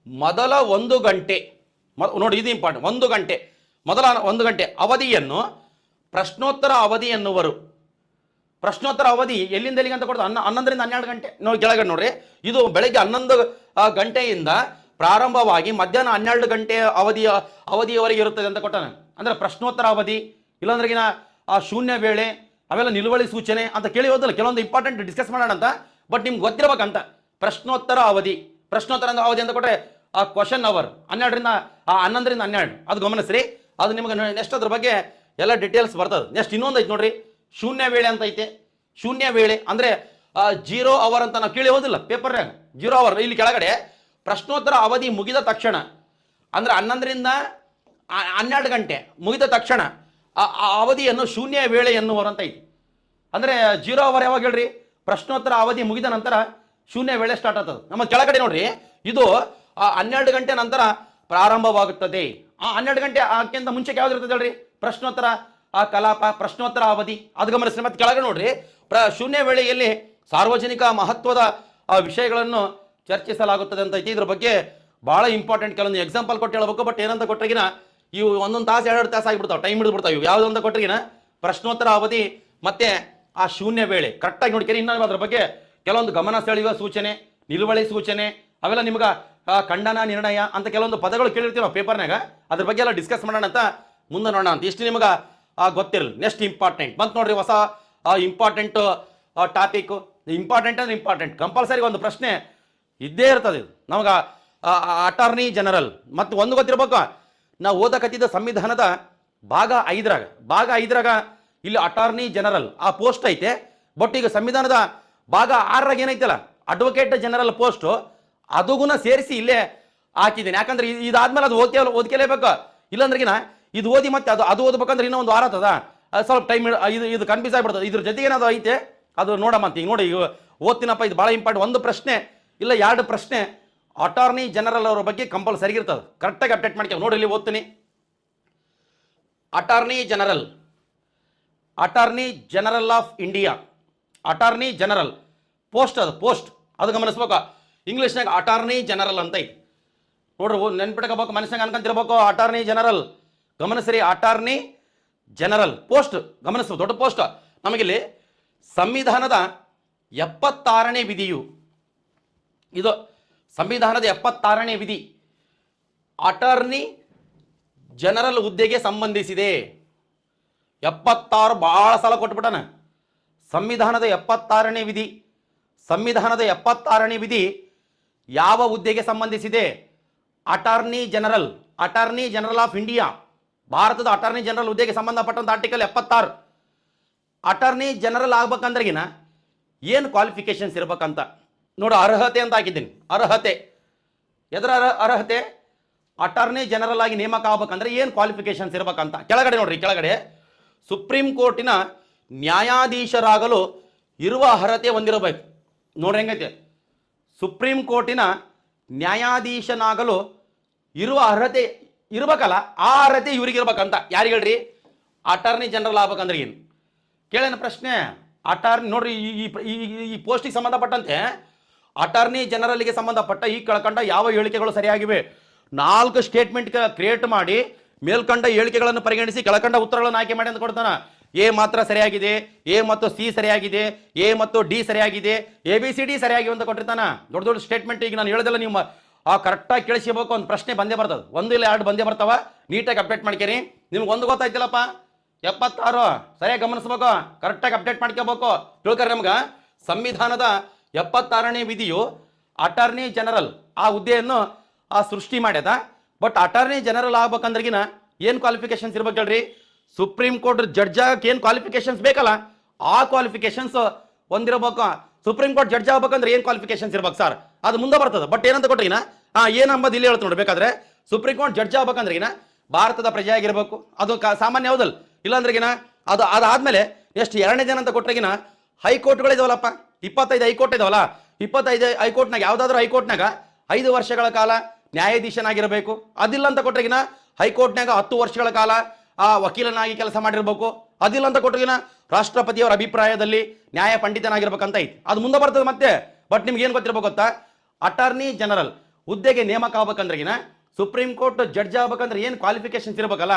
ಮೊದಲ 1 ಗಂಟೆ ನೋಡಿ, ಇದು ಇಂಪಾರ್ಟೆಂಟ್. 1 ಗಂಟೆ ಮೊದಲ 1 ಗಂಟೆ ಅವಧಿಯನ್ನು ಪ್ರಶ್ನೋತ್ತರ ಅವಧಿ ಎನ್ನುವರು. ಪ್ರಶ್ನೋತ್ತರ ಅವಧಿ ಎಲ್ಲಿಂದ ಎಲ್ಲಿಗೆ ಅಂತ ಕೊಡ್ತಾರೆ? 11ರಿಂದ 12 ಗಂಟೆ. ನೋಡಿ ಕೆಳಗಡೆ ನೋಡ್ರಿ, ಇದು ಬೆಳಗ್ಗೆ 11 ಗಂಟೆಯಿಂದ ಪ್ರಾರಂಭವಾಗಿ ಮಧ್ಯಾಹ್ನ 12 ಗಂಟೆ ಅವಧಿಯವರೆಗೆ ಇರುತ್ತದೆ ಅಂತ ಕೊಟ್ಟಾನೆ. ಅಂದ್ರೆ ಪ್ರಶ್ನೋತ್ತರ ಅವಧಿ, ಇಲ್ಲಾಂದ್ರೆಗಿನ ಆ ಶೂನ್ಯ ವೇಳೆ, ಅವೆಲ್ಲ ನಿಲುವಳಿ ಸೂಚನೆ ಅಂತ ಕೇಳಿ ಹೋದಲ್ಲ. ಕೆಲವೊಂದು ಇಂಪಾರ್ಟೆಂಟ್ ಡಿಸ್ಕಸ್ ಮಾಡೋಣ ಅಂತ, ಬಟ್ ನಿಮ್ಗೆ ಗೊತ್ತಿರಬೇಕಂತ. ಪ್ರಶ್ನೋತ್ತರ ಅವಧಿ ಅವಧಿ ಅಂತ ಕೊಟ್ಟರೆ ಆ ಕ್ವಶನ್ ಅವರ್ 11ರಿಂದ 12 ಅದು ಗಮನಿಸ್ರಿ. ಅದು ನಿಮ್ಗೆ ನೆಕ್ಸ್ಟ್ ಅದ್ರ ಬಗ್ಗೆ ಎಲ್ಲ ಡೀಟೇಲ್ಸ್ ಬರ್ತದೆ. ನೆಕ್ಸ್ಟ್ ಇನ್ನೊಂದು ಐತೆ ನೋಡ್ರಿ, ಶೂನ್ಯ ವೇಳೆ ಅಂತ ಐತೆ. ಶೂನ್ಯ ವೇಳೆ ಅಂದ್ರೆ 0 ಅವರ್ ಅಂತ ನಾವು ಕೇಳಿ ಹೋದಿಲ್ಲ ಪೇಪರ್ನಾಗ. 0 ಅವರ್ ಇಲ್ಲಿ ಕೆಳಗಡೆ ಪ್ರಶ್ನೋತ್ತರ ಅವಧಿ ಮುಗಿದ ತಕ್ಷಣ, ಅಂದ್ರೆ 11ರಿಂದ 12 ಗಂಟೆ ಮುಗಿದ ತಕ್ಷಣ ಆ ಅವಧಿಯನ್ನು ಶೂನ್ಯ ವೇಳೆ ಎನ್ನುವರು ಅಂತ ಐತಿ. ಅಂದ್ರೆ 0 ಅವರ್ ಯಾವಾಗ ಹೇಳ್ರಿ? ಪ್ರಶ್ನೋತ್ತರ ಅವಧಿ ಮುಗಿದ ನಂತರ ಶೂನ್ಯ ವೇಳೆ ಸ್ಟಾರ್ಟ್ ಆಗ್ತದೆ. ನಮ್ಮ ಕೆಳಗಡೆ ನೋಡ್ರಿ, ಇದು 12 ಗಂಟೆ ನಂತರ ಪ್ರಾರಂಭವಾಗುತ್ತದೆ. ಆ 12 ಗಂಟೆ ಅದಕ್ಕಿಂತ ಮುಂಚೆಗೆ ಯಾವ್ದು ಇರ್ತದೆ ಹೇಳ್ರಿ? ಪ್ರಶ್ನೋತ್ತರ ಕಲಾಪ, ಪ್ರಶ್ನೋತ್ತರ ಅವಧಿ. ಅದು ಗಮನಿಸಿ. ಮತ್ತೆ ಕೆಳಗಡೆ ನೋಡ್ರಿ, ಶೂನ್ಯ ವೇಳೆಯಲ್ಲಿ ಸಾರ್ವಜನಿಕ ಮಹತ್ವದ ವಿಷಯಗಳನ್ನು ಚರ್ಚಿಸಲಾಗುತ್ತದೆ ಅಂತ ಐತಿ. ಇದ್ರ ಬಗ್ಗೆ ಬಹಳ ಇಂಪಾರ್ಟೆಂಟ್. ಕೆಲವೊಂದು ಎಕ್ಸಾಂಪಲ್ ಕೊಟ್ಟು ಹೇಳ್ಬೇಕು, ಬಟ್ ಏನಂತ ಕೊಟ್ಟರಿಗಿನ ಇವು 1 ತಾಸು 2 ತಾಸು ಆಗಿಬಿಡ್ತಾವೆ, ಟೈಮ್ ಹಿಡಿದ್ಬಿಡ್ತಾವೆ. ಇವು ಯಾವ್ದು ಅಂತ ಕೊಟ್ಟರಿಗಿನ ಪ್ರಶ್ನೋತ್ತರ ಅವಧಿ ಮತ್ತೆ ಆ ಶೂನ್ಯ ವೇಳೆ ಕರೆಕ್ಟಾಗಿ ನೋಡ್ಕೇರಿ. ಇನ್ನೂ ಅದ್ರ ಬಗ್ಗೆ ಕೆಲವೊಂದು ಗಮನ ಸೆಳೆಯುವ ಸೂಚನೆ, ನಿಲುವಳಿ ಸೂಚನೆ, ಅವೆಲ್ಲ ನಿಮ್ಗೆ ಖಂಡನ ನಿರ್ಣಯ ಅಂತ ಕೆಲವೊಂದು ಪದಗಳು ಕೇಳಿರ್ತೀವಿ ನಾವು ಪೇಪರ್ನಾಗ. ಅದ್ರ ಬಗ್ಗೆ ಎಲ್ಲ ಡಿಸ್ಕಸ್ ಮಾಡೋಣ ಅಂತ, ಮುಂದೆ ನೋಡೋಣ ಅಂತ. ಇಷ್ಟು ನಿಮ್ಗೆ ಗೊತ್ತಿರಲಿ. ನೆಕ್ಸ್ಟ್ ಇಂಪಾರ್ಟೆಂಟ್ ಬಂತು ನೋಡ್ರಿ, ಹೊಸ ಇಂಪಾರ್ಟೆಂಟ್ ಟಾಪಿಕ್. ಇಂಪಾರ್ಟೆಂಟ್ ಅಂದ್ರೆ ಇಂಪಾರ್ಟೆಂಟ್, ಕಂಪಲ್ಸರಿ ಒಂದು ಪ್ರಶ್ನೆ ಇದ್ದೇ ಇರ್ತದೆ. ಇದು ನಮಗೆ ಅಟಾರ್ನಿ ಜನರಲ್ ಮತ್ತು ಒಂದು ಗೊತ್ತಿರ್ಬೇಕು, ನಾವು ಓದಕತ್ತಿದ್ದ ಸಂವಿಧಾನದ ಭಾಗ 5ರಾಗ ಇಲ್ಲಿ ಅಟಾರ್ನಿ ಜನರಲ್ ಆ ಪೋಸ್ಟ್ ಐತೆ. ಬಟ್ ಈಗ ಸಂವಿಧಾನದ ಭಾಗ 6ರಾಗ ಏನೈತಲ್ಲ ಅಡ್ವೊಕೇಟ್ ಜನರಲ್ ಪೋಸ್ಟು, ಅದಗುನ ಸೇರಿಸಿ ಇಲ್ಲೇ ಹಾಕಿದ್ದೀನಿ. ಯಾಕಂದ್ರೆ ಇದಾದ್ಮೇಲೆ ಅದು ಓದ್ಕೇಲೇಬೇಕು. ಇಲ್ಲಾಂದ್ರೆಗಿನ ಇದು ಓದಿ ಮತ್ತೆ ಅದು ಓದ್ಬೇಕಂದ್ರೆ ಇನ್ನೂ ಒಂದು ವಾರ ಆಗ್ತದ, ಸ್ವಲ್ಪ ಟೈಮ್ ಇದು ಕನ್ಫ್ಯೂಸ್ ಆಗಿಬಿಡ್ತದೆ. ಇದ್ರ ಜೊತೆಗೆ ಏನಾದ್ರು ಐತೆ ಅದು ನೋಡಮ್ಮ ಅಂತ. ಈಗ ನೋಡಿ, ಈಗ ಓದ್ತೀನಪ್ಪ, ಇದು ಭಾಳ ಇಂಪಾರ್ಟೆಂಟ್. 1 ಪ್ರಶ್ನೆ ಇಲ್ಲ 2 ಪ್ರಶ್ನೆ ಅಟಾರ್ನಿ ಜನರಲ್ ಅವರ ಬಗ್ಗೆ ಕಂಪಲ್ಸರಿ ಇರ್ತದೆ. ಕರೆಕ್ಟಾಗಿ ಅಪ್ಡೇಟ್ ಮಾಡ್ಕೊ. ನೋಡಿ ಇಲ್ಲಿ ಓದ್ತೀನಿ. Attorney general of India, attorney general post ಅದು ಗಮನಿಸ್ಬೇಕು. ಇಂಗ್ಲೀಷ್ನಾಗ ಅಟಾರ್ನಿ ಜನರಲ್ ಅಂತ ಐತಿ ನೋಡ್ರಿ, ನೆನ್ಪಿಟ್ಕೋಬೇಕು, ಮನಸ್ಸಿನಾಗ ಅನ್ಕೊಂತಿರ್ಬೇಕು. ಅಟಾರ್ನಿ ಜನರಲ್ ಗಮನಿಸ್ರಿ, ಅಟಾರ್ನಿ ಜನರಲ್ ಪೋಸ್ಟ್ ಗಮನಿಸ್ಬೇಕು, ದೊಡ್ಡ ಪೋಸ್ಟ್. ನಮಗಿಲ್ಲಿ ಸಂವಿಧಾನದ 76ನೇ ವಿಧಿಯು, ಇದು ಸಂವಿಧಾನದ 76ನೇ ವಿಧಿ ಅಟಾರ್ನಿ ಜನರಲ್ ಹುದ್ದೆಗೆ ಸಂಬಂಧಿಸಿದೆ. 76 ಭಾಳ ಸಲ ಕೊಟ್ಬಿಟ್ಟಾನ. ಸಂವಿಧಾನದ 76ನೇ ವಿಧಿ ಯಾವ ಹುದ್ದೆಗೆ ಸಂಬಂಧಿಸಿದೆ? ಅಟಾರ್ನಿ ಜನರಲ್ ಆಫ್ ಇಂಡಿಯಾ, ಭಾರತದ ಅಟಾರ್ನಿ ಜನರಲ್ ಹುದ್ದೆಗೆ ಸಂಬಂಧಪಟ್ಟಂತ ಆರ್ಟಿಕಲ್ 76. ಅಟಾರ್ನಿ ಜನರಲ್ ಆಗ್ಬೇಕಂದ್ರೆಗಿನ ಏನು ಕ್ವಾಲಿಫಿಕೇಶನ್ಸ್ ಇರ್ಬೇಕಂತ ನೋಡು. ಅರ್ಹತೆ ಅಂತ ಹಾಕಿದ್ದೀನಿ. ಅರ್ಹತೆ ಎದರ ಅರ್ಹತೆ? ಅಟಾರ್ನಿ ಜನರಲ್ ಆಗಿ ನೇಮಕ ಆಗ್ಬೇಕಂದ್ರೆ ಏನು ಕ್ವಾಲಿಫಿಕೇಶನ್ಸ್ ಇರ್ಬೇಕಂತ ಕೆಳಗಡೆ ನೋಡ್ರಿ. ಕೆಳಗಡೆ ಸುಪ್ರೀಂ ಕೋರ್ಟಿನ ನ್ಯಾಯಾಧೀಶರಾಗಲು ಇರುವ ಅರ್ಹತೆ ಹೊಂದಿರಬೇಕು. ನೋಡ್ರಿ ಹೆಂಗೈತೆ, ಸುಪ್ರೀಂ ಕೋರ್ಟಿನ ನ್ಯಾಯಾಧೀಶನಾಗಲು ಇರುವ ಅರ್ಹತೆ ಇರ್ಬೇಕಲ್ಲ, ಆ ಅರ್ಹತೆ ಇವ್ರಿಗೆ ಇರ್ಬೇಕಂತ. ಯಾರಿಗೆ ಹೇಳ್ರಿ? ಅಟಾರ್ನಿ ಜನರಲ್ ಆಗ್ಬೇಕಂದ್ರೆ ಏನು ಕೇಳೇನ ಪ್ರಶ್ನೆ? ಅಟಾರ್ನಿ ನೋಡ್ರಿ, ಈ ಪೋಸ್ಟಿಗೆ ಸಂಬಂಧಪಟ್ಟಂತೆ ಅಟಾರ್ನಿ ಜನರಲ್ಗೆ ಸಂಬಂಧಪಟ್ಟ ಈ ಕೆಳಕಂಡ ಯಾವ ಹೇಳಿಕೆಗಳು ಸರಿಯಾಗಿವೆ? 4 ಸ್ಟೇಟ್ಮೆಂಟ್ ಕ್ರಿಯೇಟ್ ಮಾಡಿ ಮೇಲ್ಕಂಡ ಹೇಳಿಕೆಗಳನ್ನು ಪರಿಗಣಿಸಿ ಕೆಳಕಂಡ ಉತ್ತರಗಳನ್ನು ಆಯ್ಕೆ ಮಾಡಿ ಅಂತ ಕೊಡ್ತಾನ. ಎ ಮಾತ್ರ ಸರಿಯಾಗಿದೆ, ಎ ಮತ್ತು ಸಿ ಸರಿಯಾಗಿದೆ, ಎ ಮತ್ತು ಡಿ ಸರಿಯಾಗಿದೆ, ABCD ಸರಿಯಾಗಿ ಅಂತ ಕೊಟ್ಟಿರ್ತಾನ. ದೊಡ್ಡ ದೊಡ್ಡ ಸ್ಟೇಟ್ಮೆಂಟ್ ಈಗ ನಾನು ಹೇಳೋದಿಲ್ಲ, ನೀವು ಕರೆಕ್ಟಾಗಿ ಕೇಳಿಸ್ಕೋಬೇಕು. ಒಂದು ಪ್ರಶ್ನೆ ಬಂದೇ ಬರ್ತದೆ, 1 ಇಲ್ಲ 2 ಬಂದೇ ಬರ್ತಾವ. ನೀಟಾಗಿ ಅಪ್ಡೇಟ್ ಮಾಡ್ಕೇರಿ. ನಿಮ್ಗೆ ಒಂದು ಗೊತ್ತಾಯ್ತಿಲ್ಲಪ್ಪ, 76 ಸರಿಯಾಗಿ ಗಮನಿಸ್ಬೇಕು, ಕರೆಕ್ಟಾಗಿ ಅಪ್ಡೇಟ್ ಮಾಡ್ಕೋಬೇಕು. ತಿಳ್ಕರಿ, ನಮ್ಗೆ ಸಂವಿಧಾನದ 76ನೇ ವಿಧಿಯು ಅಟಾರ್ನಿ ಜನರಲ್ ಆ ಹುದ್ದೆಯನ್ನು ಸೃಷ್ಟಿ ಮಾಡ್ಯದ. ಬಟ್ ಅಟಾರ್ನಿ ಜನರಲ್ ಆಗ್ಬೇಕಂದ್ರಗಿನ ಏನು ಕ್ವಾಲಿಫಿಕೇಶನ್ಸ್ ಇರ್ಬೇಕು ಹೇಳ್ರಿ? ಸುಪ್ರೀಂ ಕೋರ್ಟ್ ಜಡ್ಜ್ ಆಗಕ್ಕೆ ಏನು ಕ್ವಾಲಿಫಿಕೇಶನ್ಸ್ ಬೇಕಲ್ಲ, ಆ ಕ್ವಾಲಿಫಿಕೇಶನ್ಸ್ ಹೊಂದಿರಬೇಕು. ಸುಪ್ರೀಂ ಕೋರ್ಟ್ ಜಡ್ಜ್ ಆಗ್ಬೇಕಂದ್ರೆ ಏನು ಕ್ವಾಲಿಫಿಕೇಶನ್ಸ್ ಇರ್ಬೇಕು ಸರ್? ಅದು ಮುಂದೆ ಬರ್ತದೆ. ಬಟ್ ಏನಂತ ಕೊಟ್ರಿಗಿನ ಏನಂಬದು ಇಲ್ಲಿ ಹೇಳ್ತು ನೋಡ್ಬೇಕಾದ್ರೆ, ಸುಪ್ರೀಂ ಕೋರ್ಟ್ ಜಡ್ಜ್ ಆಗ್ಬೇಕಂದ್ರಗಿನ ಭಾರತದ ಪ್ರಜೆ ಆಗಿರ್ಬೇಕು. ಅದು ಸಾಮಾನ್ಯ ಹೌದಲ್ಲ? ಇಲ್ಲಾಂದ್ರೆಗಿನ ಅದಾದ್ಮೇಲೆ ಎಷ್ಟು 2ನೇ ಜನ ಅಂತ ಕೊಟ್ರಿಗಿನ ಹೈಕೋರ್ಟ್ಗಳಿದಾವಲ್ಲಪ್ಪ, 25 ಹೈಕೋರ್ಟ್ ಇದಾವಲ್ಲ, 25 ಹೈಕೋರ್ಟ್ನಾಗ ಯಾವುದಾದ್ರೂ ಹೈಕೋರ್ಟ್ನಾಗ 5 ವರ್ಷಗಳ ಕಾಲ ನ್ಯಾಯಾಧೀಶನಾಗಿರಬೇಕು. ಅದಿಲ್ಲ ಅಂತ ಕೊಟ್ರಿಗಿನ ಹೈಕೋರ್ಟ್ನಾಗ 10 ವರ್ಷಗಳ ಕಾಲ ಆ ವಕೀಲನಾಗಿ ಕೆಲಸ ಮಾಡಿರ್ಬೇಕು, ಅದಿಲ್ಲ ಅಂತ ಕೊಟ್ಟಿಗಿನ ರಾಷ್ಟ್ರಪತಿಯವರ ಅಭಿಪ್ರಾಯದಲ್ಲಿ ನ್ಯಾಯ ಪಂಡಿತನಾಗಿರ್ಬೇಕಂತ ಐತಿ. ಅದು ಮುಂದೆ ಬರ್ತದೆ ಮತ್ತೆ. ಬಟ್ ನಿಮ್ಗೆ ಏನು ಗೊತ್ತಿರ್ಬೇಕು ಗೊತ್ತಾ, ಅಟಾರ್ನಿ ಜನರಲ್ ಹುದ್ದೆಗೆ ನೇಮಕ ಆಗ್ಬೇಕಂದ್ರೆಗಿನ ಸುಪ್ರೀಂ ಕೋರ್ಟ್ ಜಡ್ಜ್ ಆಗ್ಬೇಕಂದ್ರೆ ಏನು ಕ್ವಾಲಿಫಿಕೇಶನ್ಸ್ ಇರ್ಬೇಕಲ್ಲ,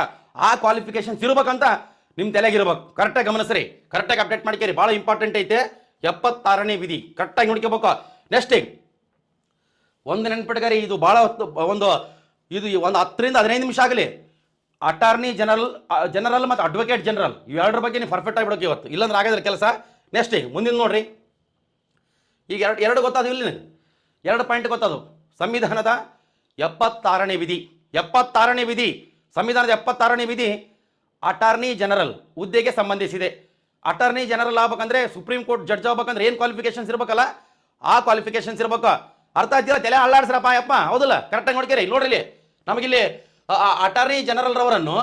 ಆ ಕ್ವಾಲಿಫಿಕೇಶನ್ಸ್ ಇರ್ಬೇಕಂತ ನಿಮ್ಮ ತಲೆಗಿರ್ಬೇಕು. ಕರೆಕ್ಟಾಗಿ ಗಮನಿಸ್ರಿ, ಕರೆಕ್ಟಾಗಿ ಅಪ್ಡೇಟ್ ಮಾಡ್ಕೇರಿ, ಭಾಳ ಇಂಪಾರ್ಟೆಂಟ್ ಐತೆ. 76ನೇ ವಿಧಿ ಕರೆಕ್ಟಾಗಿ ನೋಡ್ಕೋಬೇಕು. ನೆಕ್ಸ್ಟ್ ಒಂದು ನೆನ್ಪಿಟ್ಗಾರಿ, ಇದು ಭಾಳ ಒಂದು 10 ರಿಂದ 15 ನಿಮಿಷ ಆಗಲಿ. ಅಟಾರ್ನಿ ಜನರಲ್ ಮತ್ತು ಅಡ್ವೊಕೇಟ್ ಜನರಲ್ ಇವೆರಡರ ಬಗ್ಗೆ ನೀವು ಪರ್ಫೆಕ್ಟ್ ಆಗಿಬಿಡೋಕೆ ಇವತ್ತು, ಇಲ್ಲಾಂದ್ರೆ ಆಗಿದ್ರೆ ಕೆಲಸ. ನೆಕ್ಸ್ಟ್ ಮುಂದಿನ ನೋಡ್ರಿ, ಈಗ ಎರಡು ಗೊತ್ತಾದ ಇಲ್ಲಿ, 2 ಪಾಯಿಂಟ್ ಗೊತ್ತದು. ಸಂವಿಧಾನದ 76ನೇ ವಿಧಿ, 76ನೇ ವಿಧಿ, ಸಂವಿಧಾನದ 76ನೇ ವಿಧಿ ಅಟಾರ್ನಿ ಜನರಲ್ ಹುದ್ದೆಗೆ ಸಂಬಂಧಿಸಿದೆ. ಅಟಾರ್ನಿ ಜನರಲ್ ಆಗ್ಬೇಕಂದ್ರೆ ಸುಪ್ರೀಂ ಕೋರ್ಟ್ ಜಡ್ಜ್ ಆಗ್ಬೇಕಂದ್ರೆ ಏನು ಕ್ವಾಲಿಫಿಕೇಶನ್ಸ್ ಇರ್ಬೇಕಲ್ಲ, ಆ ಕ್ವಾಲಿಫಿಕೇಶನ್ಸ್ ಇರ್ಬೇಕು. ಅರ್ಥ ಆಯ್ತಿಲ್ಲ? ತಲೆ ಅಳ್ಳಾಡ್ಸ್ರಪ್ಪ ಯಪ್ಪ, ಹೌದಲ್ಲ? ಕರೆಕ್ಟಾಗಿ ನೋಡ್ಕೇರಿ. ನೋಡ್ರಿ, ನಮಗಿಲ್ಲಿ ಅಟಾರ್ನಿ ಜನರಲ್ ರವರನ್ನು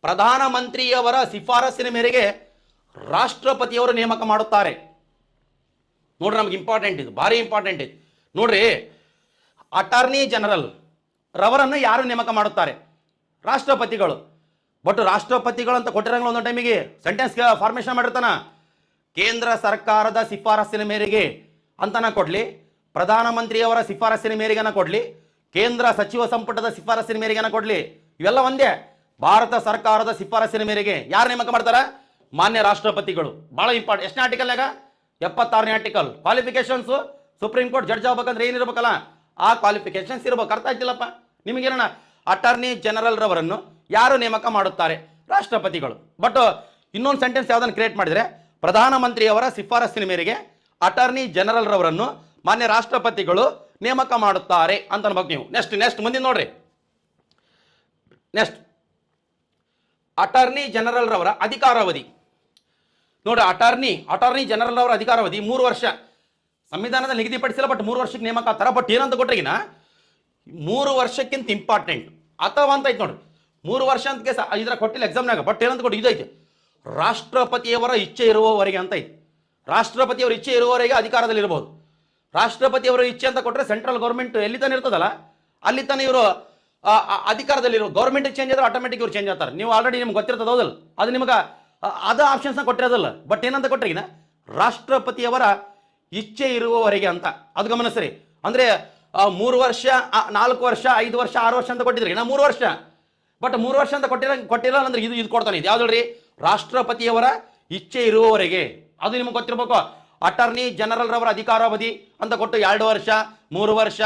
ಪ್ರಧಾನಮಂತ್ರಿಯವರ ಶಿಫಾರಸ್ಸಿನ ಮೇರೆಗೆ ರಾಷ್ಟ್ರಪತಿಯವರು ನೇಮಕ ಮಾಡುತ್ತಾರೆ. ನೋಡ್ರಿ, ನಮ್ಗೆ ಇಂಪಾರ್ಟೆಂಟ್ ಇದು, ಭಾರಿ ಇಂಪಾರ್ಟೆಂಟ್ ಇದು. ನೋಡ್ರಿ, ಅಟಾರ್ನಿ ಜನರಲ್ ರವರನ್ನು ಯಾರು ನೇಮಕ ಮಾಡುತ್ತಾರೆ? ರಾಷ್ಟ್ರಪತಿಗಳು. ಬಟ್ ರಾಷ್ಟ್ರಪತಿಗಳು ಅಂತ ಕೊಟ್ಟಿರಂಗಿಲ್ಲ, ಒಂದು ಟೈಮಿಗೆ ಸೆಂಟೆನ್ಸ್ ಫಾರ್ಮೇಷನ್ ಮಾಡಿರ್ತಾನ. ಕೇಂದ್ರ ಸರ್ಕಾರದ ಶಿಫಾರಸ್ಸಿನ ಮೇರೆಗೆ ಅಂತನ ಕೊಡ್ಲಿ, ಪ್ರಧಾನಮಂತ್ರಿಯವರ ಶಿಫಾರಸ್ಸಿನ ಮೇರೆಗೆನ ಕೊಡ್ಲಿ, ಕೇಂದ್ರ ಸಚಿವ ಸಂಪುಟದ ಶಿಫಾರಸ್ಸಿನ ಮೇರೆಗೆನ ಕೊಡ್ಲಿ, ಇವೆಲ್ಲ ಒಂದೇ. ಭಾರತ ಸರ್ಕಾರದ ಶಿಫಾರಸ್ಸಿನ ಮೇರೆಗೆ ಯಾರು ನೇಮಕ ಮಾಡ್ತಾರ? ಮಾನ್ಯ ರಾಷ್ಟ್ರಪತಿಗಳು. ಬಹಳ ಇಂಪಾರ್ಟೆಂಟ್. ಎಷ್ಟನೇ ಆರ್ಟಿಕಲ್ನಾಗ? 76ನೇ article. Qualifications supreme court judge ಆಗ್ಬೇಕಂದ್ರೆ ಏನಿರ್ಬೇಕಲ್ಲ, ಆ ಕ್ವಾಲಿಫಿಕೇಶನ್ಸ್ ಇರ್ಬೇಕು. ಅರ್ಥ ಆಯ್ತಿಲ್ಲಪ್ಪ ನಿಮಗೇನ? ಅಟಾರ್ನಿ ಜನರಲ್ ರವರನ್ನು ಯಾರು ನೇಮಕ ಮಾಡುತ್ತಾರೆ? ರಾಷ್ಟ್ರಪತಿಗಳು. ಬಟ್ ಇನ್ನೊಂದು ಸೆಂಟೆನ್ಸ್ ಯಾವುದನ್ನು ಕ್ರಿಯೇಟ್ ಮಾಡಿದರೆ, ಪ್ರಧಾನಮಂತ್ರಿಯವರ ಶಿಫಾರಸ್ಸಿನ ಮೇರೆಗೆ ಅಟಾರ್ನಿ ಜನರಲ್ ರವರನ್ನು ಮಾನ್ಯ ರಾಷ್ಟ್ರಪತಿಗಳು ನೇಮಕ ಮಾಡುತ್ತಾರೆ ಅಂತ ಅನ್ಬೇಕು ನೀವು. ನೆಕ್ಸ್ಟ್ ಮುಂದಿನ ನೋಡ್ರಿ. ನೆಕ್ಸ್ಟ್ ಅಟಾರ್ನಿ ಜನರಲ್ ರವರ ಅಧಿಕಾರಾವಧಿ ನೋಡ್ರಿ. ಅಟಾರ್ನಿ ಜನರಲ್ ಅವರ ಅಧಿಕಾರಾವಧಿ 3 ವರ್ಷ. ಸಂವಿಧಾನದಲ್ಲಿ ನಿಗದಿಪಡಿಸಿಲ್ಲ, ಬಟ್ 3 ವರ್ಷಕ್ಕೆ ನೇಮಕ ಆಗ್ತಾರ. ಬಟ್ ಏನಂತ ಕೊಟ್ರಿಗಿನ 3 ವರ್ಷಕ್ಕಿಂತ ಇಂಪಾರ್ಟೆಂಟ್ ಅಥವಾ ಅಂತ ಐತೆ ನೋಡ್ರಿ. 3 ವರ್ಷ ಅಂತ ಇದರ ಕೊಟ್ಟಿಲ್ಲ ಎಕ್ಸಾಮ್ನಾಗ, ಬಟ್ ಏನಂತ ಕೊಟ್ಟು ಇದೈತೆ, ರಾಷ್ಟ್ರಪತಿಯವರ ಇಚ್ಛೆ ಇರುವವರೆಗೆ ಅಂತ ಐತೆ. ರಾಷ್ಟ್ರಪತಿಯವರ ಇಚ್ಛೆ ಇರುವವರೆಗೆ ಅಧಿಕಾರದಲ್ಲಿ ಇರಬಹುದು. ರಾಷ್ಟ್ರಪತಿಯವರ ಇಚ್ಛೆ ಅಂತ ಕೊಟ್ಟರೆ ಸೆಂಟ್ರಲ್ ಗೌರ್ಮೆಂಟ್ ಎಲ್ಲಿ ತಾನೇ ಇರ್ತದಲ್ಲ, ಅಲ್ಲಿ ತಾನೇ ಇವರು ಅಧಿಕಾರದಲ್ಲಿರೋ. ಗೌರ್ಮೆಂಟ್ ಚೇಂಜ್ ಆದ್ರೆ ಆಟೋಮೆಟಿಕ್ ಇವ್ರು ಚೇಂಜ್ ಆಗ್ತಾರೆ. ನೀವು ಆಲ್ರೆಡಿ ನಿಮ್ಗೆ ಗೊತ್ತಿರ್ತದೆ, ಹೌದಲ್ಲ? ಅದು ನಿಮ್ಗೆ ಅದು ಆಪ್ಷನ್ಸ್ನ ಕೊಟ್ಟಿರೋದಲ್ಲ. ಬಟ್ ಏನಂತ ಕೊಟ್ರಿಗಿನ ರಾಷ್ಟ್ರಪತಿಯವರ ಇಚ್ಛೆ ಇರುವವರೆಗೆ ಅಂತ. ಅದು ಗಮನಿಸ್ರಿ. ಅಂದರೆ 3 ವರ್ಷ, 4 ವರ್ಷ, 5 ವರ್ಷ, 6 ವರ್ಷ ಅಂತ ಕೊಟ್ಟಿದ್ರಿ. ನಾ 3 ವರ್ಷ, ಬಟ್ 3 ವರ್ಷ ಅಂತ ಕೊಟ್ಟಿಲ್ಲ ಅಂದ್ರೆ ಇದು ಕೊಡ್ತಾನೆ. ಇದು ಯಾವ್ದು? ರಾಷ್ಟ್ರಪತಿಯವರ ಇಚ್ಛೆ ಇರುವವರೆಗೆ. ಅದು ನಿಮ್ಗೆ ಗೊತ್ತಿರಬೇಕು. ಅಟಾರ್ನಿ ಜನರಲ್ ರವರ ಅಧಿಕಾರಾವಧಿ ಅಂತ ಕೊಟ್ಟು 2 ವರ್ಷ, 3 ವರ್ಷ,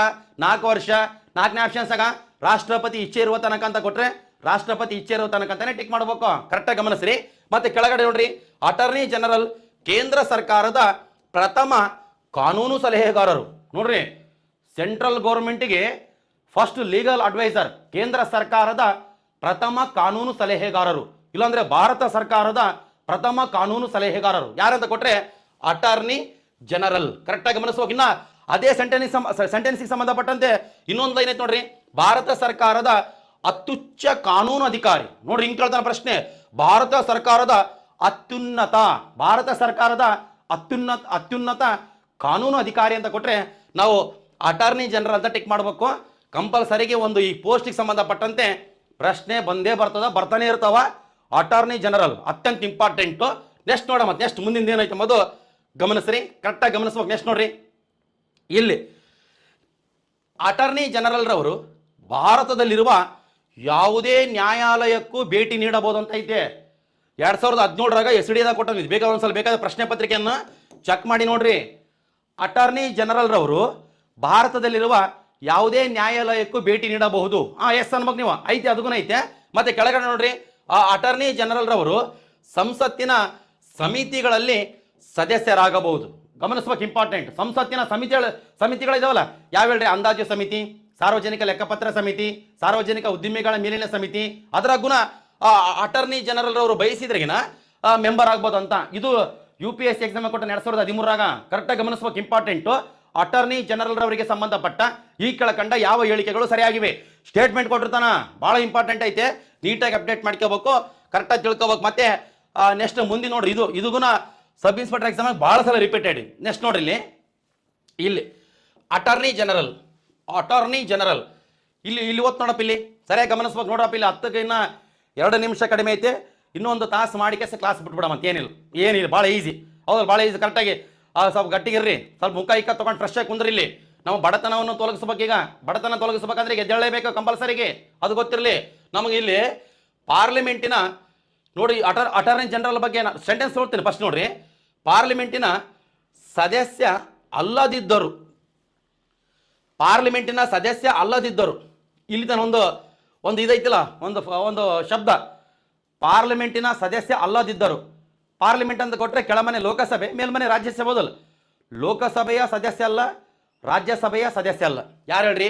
4 ವರ್ಷ, 4ನೇ ಆಪ್ಷನ್ಸ್ ಆಗ ರಾಷ್ಟ್ರಪತಿ ಇಚ್ಛೆ ಇರುವ ತನಕ ಅಂತ ಕೊಟ್ರೆ ರಾಷ್ಟ್ರಪತಿ ಇಚ್ಛೆ ಇರುವ ತನಕ ಅಂತಾನೆ ಟಿಕ್ ಮಾಡಬೇಕು. ಕರೆಕ್ಟಾಗಿ ಗಮನಿಸ್ರಿ. ಮತ್ತೆ ಕೆಳಗಡೆ ನೋಡ್ರಿ, ಅಟಾರ್ನಿ ಜನರಲ್ ಕೇಂದ್ರ ಸರ್ಕಾರದ ಪ್ರಥಮ ಕಾನೂನು ಸಲಹೆಗಾರರು. ನೋಡ್ರಿ, ಸೆಂಟ್ರಲ್ ಗೌರ್ಮೆಂಟ್ಗೆ ಫಸ್ಟ್ ಲೀಗಲ್ ಅಡ್ವೈಸರ್, ಕೇಂದ್ರ ಸರ್ಕಾರದ ಪ್ರಥಮ ಕಾನೂನು ಸಲಹೆಗಾರರು. ಇಲ್ಲಾಂದ್ರೆ ಭಾರತ ಸರ್ಕಾರದ ಪ್ರಥಮ ಕಾನೂನು ಸಲಹೆಗಾರರು ಯಾರಂತ ಕೊಟ್ರೆ ಅಟಾರ್ನಿ ಜನರಲ್. ಕರೆಕ್ಟಾಗಿ ಗಮನಿಸಬೇಕು. ಇನ್ನ ಅದೇ ಸೆಂಟೆನ್ಸಿಗೆ ಸಂಬಂಧಪಟ್ಟಂತೆ ಇನ್ನೊಂದು ಲೈನ್ ಐತೆ ನೋಡ್ರಿ, ಭಾರತ ಸರ್ಕಾರದ ಅತ್ಯುಚ್ಚ ಕಾನೂನು ಅಧಿಕಾರಿ. ನೋಡ್ರಿ, ಹಿಂಗೆ ಕೇಳ್ತಾನೆ ಪ್ರಶ್ನೆ, ಭಾರತ ಸರ್ಕಾರದ ಅತ್ಯುನ್ನತ ಕಾನೂನು ಅಧಿಕಾರಿ ಅಂತ ಕೊಟ್ರೆ ನಾವು ಅಟಾರ್ನಿ ಜನರಲ್ ಅಂತ ಟಿಕ್ ಮಾಡಬೇಕು. ಕಂಪಲ್ಸರಿಗೆ ಒಂದು ಈ ಪೋಸ್ಟಿಗೆ ಸಂಬಂಧಪಟ್ಟಂತೆ ಪ್ರಶ್ನೆ ಬಂದೇ ಬರ್ತಾನೆ ಇರ್ತಾವ. ಅಟಾರ್ನಿ ಜನರಲ್ ಅತ್ಯಂತ ಇಂಪಾರ್ಟೆಂಟು. ನೆಕ್ಸ್ಟ್ ನೋಡಮ್ಮ, ನೆಕ್ಸ್ಟ್ ಮುಂದಿನ ಏನೈತೆ ಮೊದಲು ಗಮನಿಸ್ರಿ, ಕರೆಕ್ಟಾಗಿ ಗಮನಿಸ್ಬೇಕು. ನೆಕ್ಸ್ಟ್ ನೋಡ್ರಿ, ಇಲ್ಲಿ ಅಟಾರ್ನಿ ಜನರಲ್ ರವರು ಭಾರತದಲ್ಲಿರುವ ಯಾವುದೇ ನ್ಯಾಯಾಲಯಕ್ಕೂ ಭೇಟಿ ನೀಡಬಹುದು ಅಂತ ಐತೆ. 2017ರಾಗ SDದಾಗ ಕೊಟ್ಟಿದ್ದು. ಬೇಕಾದ್ರೆ ಒಂದ್ಸಲ ಬೇಕಾದ ಪ್ರಶ್ನೆ ಪತ್ರಿಕೆಯನ್ನು ಚೆಕ್ ಮಾಡಿ ನೋಡ್ರಿ. ಅಟಾರ್ನಿ ಜನರಲ್ ರವರು ಭಾರತದಲ್ಲಿರುವ ಯಾವುದೇ ನ್ಯಾಯಾಲಯಕ್ಕೂ ಭೇಟಿ ನೀಡಬಹುದು. ಎಸ್ ಅನ್ಬೇಕು ನೀವು, ಐತೆ, ಅದಕ್ಕೂ ಐತೆ. ಮತ್ತೆ ಕೆಳಗಡೆ ನೋಡ್ರಿ, ಅಟಾರ್ನಿ ಜನರಲ್ ರವರು ಸಂಸತ್ತಿನ ಸಮಿತಿಗಳಲ್ಲಿ ಸದಸ್ಯರಾಗಬಹುದು. ಗಮನಿಸ್ಬೇಕು, ಇಂಪಾರ್ಟೆಂಟ್. ಸಂಸತ್ತಿನ ಸಮಿತಿಗಳಿದಾವಲ್ಲ, ಯಾವ ಹೇಳ್ರಿ? ಅಂದಾಜು ಸಮಿತಿ, ಸಾರ್ವಜನಿಕ ಲೆಕ್ಕಪತ್ರ ಸಮಿತಿ, ಸಾರ್ವಜನಿಕ ಉದ್ದಿಮೆಗಳ ಮೇಲಿನ ಸಮಿತಿ. ಅದರ ಗುಣ ಅಟಾರ್ನಿ ಜನರಲ್ ಅವರು ಬಯಸಿದ್ರೆಗಿನ ಮೆಂಬರ್ ಆಗ್ಬೋದು ಅಂತ. ಇದು UPSC ಎಕ್ಸಾಮ್ ಕೊಟ್ಟ 2013ರಾಗ. ಕರೆಕ್ಟಾಗಿ ಗಮನಿಸ್ಬೇಕು, ಇಂಪಾರ್ಟೆಂಟು. ಅಟಾರ್ನಿ ಜನರಲ್ ರವರಿಗೆ ಸಂಬಂಧಪಟ್ಟ ಈ ಕೆಳಕಂಡ ಯಾವ ಹೇಳಿಕೆಗಳು ಸರಿಯಾಗಿವೆ? ಸ್ಟೇಟ್ಮೆಂಟ್ ಕೊಟ್ಟಿರ್ತಾನ, ಭಾಳ ಇಂಪಾರ್ಟೆಂಟ್ ಐತೆ. ನೀಟಾಗಿ ಅಪ್ಡೇಟ್ ಮಾಡ್ಕೋಬೇಕು, ಕರೆಕ್ಟಾಗಿ ತಿಳ್ಕೊಬೇಕು. ಮತ್ತೆ ನೆಕ್ಸ್ಟ್ ಮುಂದೆ ನೋಡ್ರಿ, ಇದು ಗುಣ ಸಬ್ ಇನ್ಸ್ಪೆಕ್ಟರ್ ಎಕ್ಸಾಮ್ ಭಾಳ ಸಲ ರಿಪೀಟೆಡ್. ನೆಕ್ಸ್ಟ್ ನೋಡ್ರಿ, ಇಲ್ಲಿ ಅಟಾರ್ನಿ ಜನರಲ್ ಇಲ್ಲಿ ಇವತ್ತು ನೋಡಪ್ಪ, ಇಲ್ಲಿ ಸರಿಯಾಗಿ ಗಮನಿಸ್ಬೇಕು ನೋಡ್ರಪ್ಪ. ಇಲ್ಲಿ 10ಕ್ಕೆ ಇನ್ನ 2 ನಿಮಿಷ ಕಡಿಮೆ ಐತೆ. ಇನ್ನೊಂದು ತಾಸು ಮಾಡಿ ಕೆಲಸ ಕ್ಲಾಸ್ ಬಿಟ್ಬಿಡಮ್ಮ ಅಂತ ಏನಿಲ್ಲ ಭಾಳ ಈಸಿ. ಹೌದು, ಭಾಳ ಈಸಿ. ಕರೆಕ್ಟಾಗಿ ಸ್ವಲ್ಪ ಗಟ್ಟಿಗಿರ್ರಿ, ಸ್ವಲ್ಪ ಮುಖ ಇಕ್ಕ ತೊಗೊಂಡು ಫ್ರೆಶ್ ಆಗಿ ಕುಂದ್ರಿ. ಇಲ್ಲಿ ನಾವು ಬಡತನವನ್ನು ತೊಲಗಿಸ್ಬೇಕು. ಈಗ ಬಡತನ ತೊಲಗಿಸ್ಬೇಕಂದ್ರೆ ಈಗ ಎದ್ದೇಳಲೇಬೇಕು ಕಂಪಲ್ಸರಿಗೆ, ಅದು ಗೊತ್ತಿರಲಿ ನಮಗೆ. ಇಲ್ಲಿ ಪಾರ್ಲಿಮೆಂಟಿನ ನೋಡಿ ಅಟಾರ್ನಿ ಜನರಲ್ ಬಗ್ಗೆ ಸೆಂಟೆನ್ಸ್ ನೋಡ್ತೀನಿ ಫಸ್ಟ್ ನೋಡ್ರಿ. ಪಾರ್ಲಿಮೆಂಟಿನ ಸದಸ್ಯ ಅಲ್ಲದಿದ್ದರು, ಪಾರ್ಲಿಮೆಂಟಿನ ಸದಸ್ಯ ಅಲ್ಲದಿದ್ದರು, ಇಲ್ಲಿ ತನ ಒಂದು ಇದೈತಿಲ್ಲ, ಒಂದು ಶಬ್ದ, ಪಾರ್ಲಿಮೆಂಟಿನ ಸದಸ್ಯ ಅಲ್ಲದಿದ್ದರು. ಪಾರ್ಲಿಮೆಂಟ್ ಅಂತ ಕೊಟ್ಟರೆ ಕೆಳಮನೆ ಲೋಕಸಭೆ, ಮೇಲ್ಮನೆ ರಾಜ್ಯಸಭೆ. ಹೋದಲ್ಲ, ಲೋಕಸಭೆಯ ಸದಸ್ಯ ಅಲ್ಲ, ರಾಜ್ಯಸಭೆಯ ಸದಸ್ಯ ಅಲ್ಲ. ಯಾರು ಹೇಳ್ರಿ?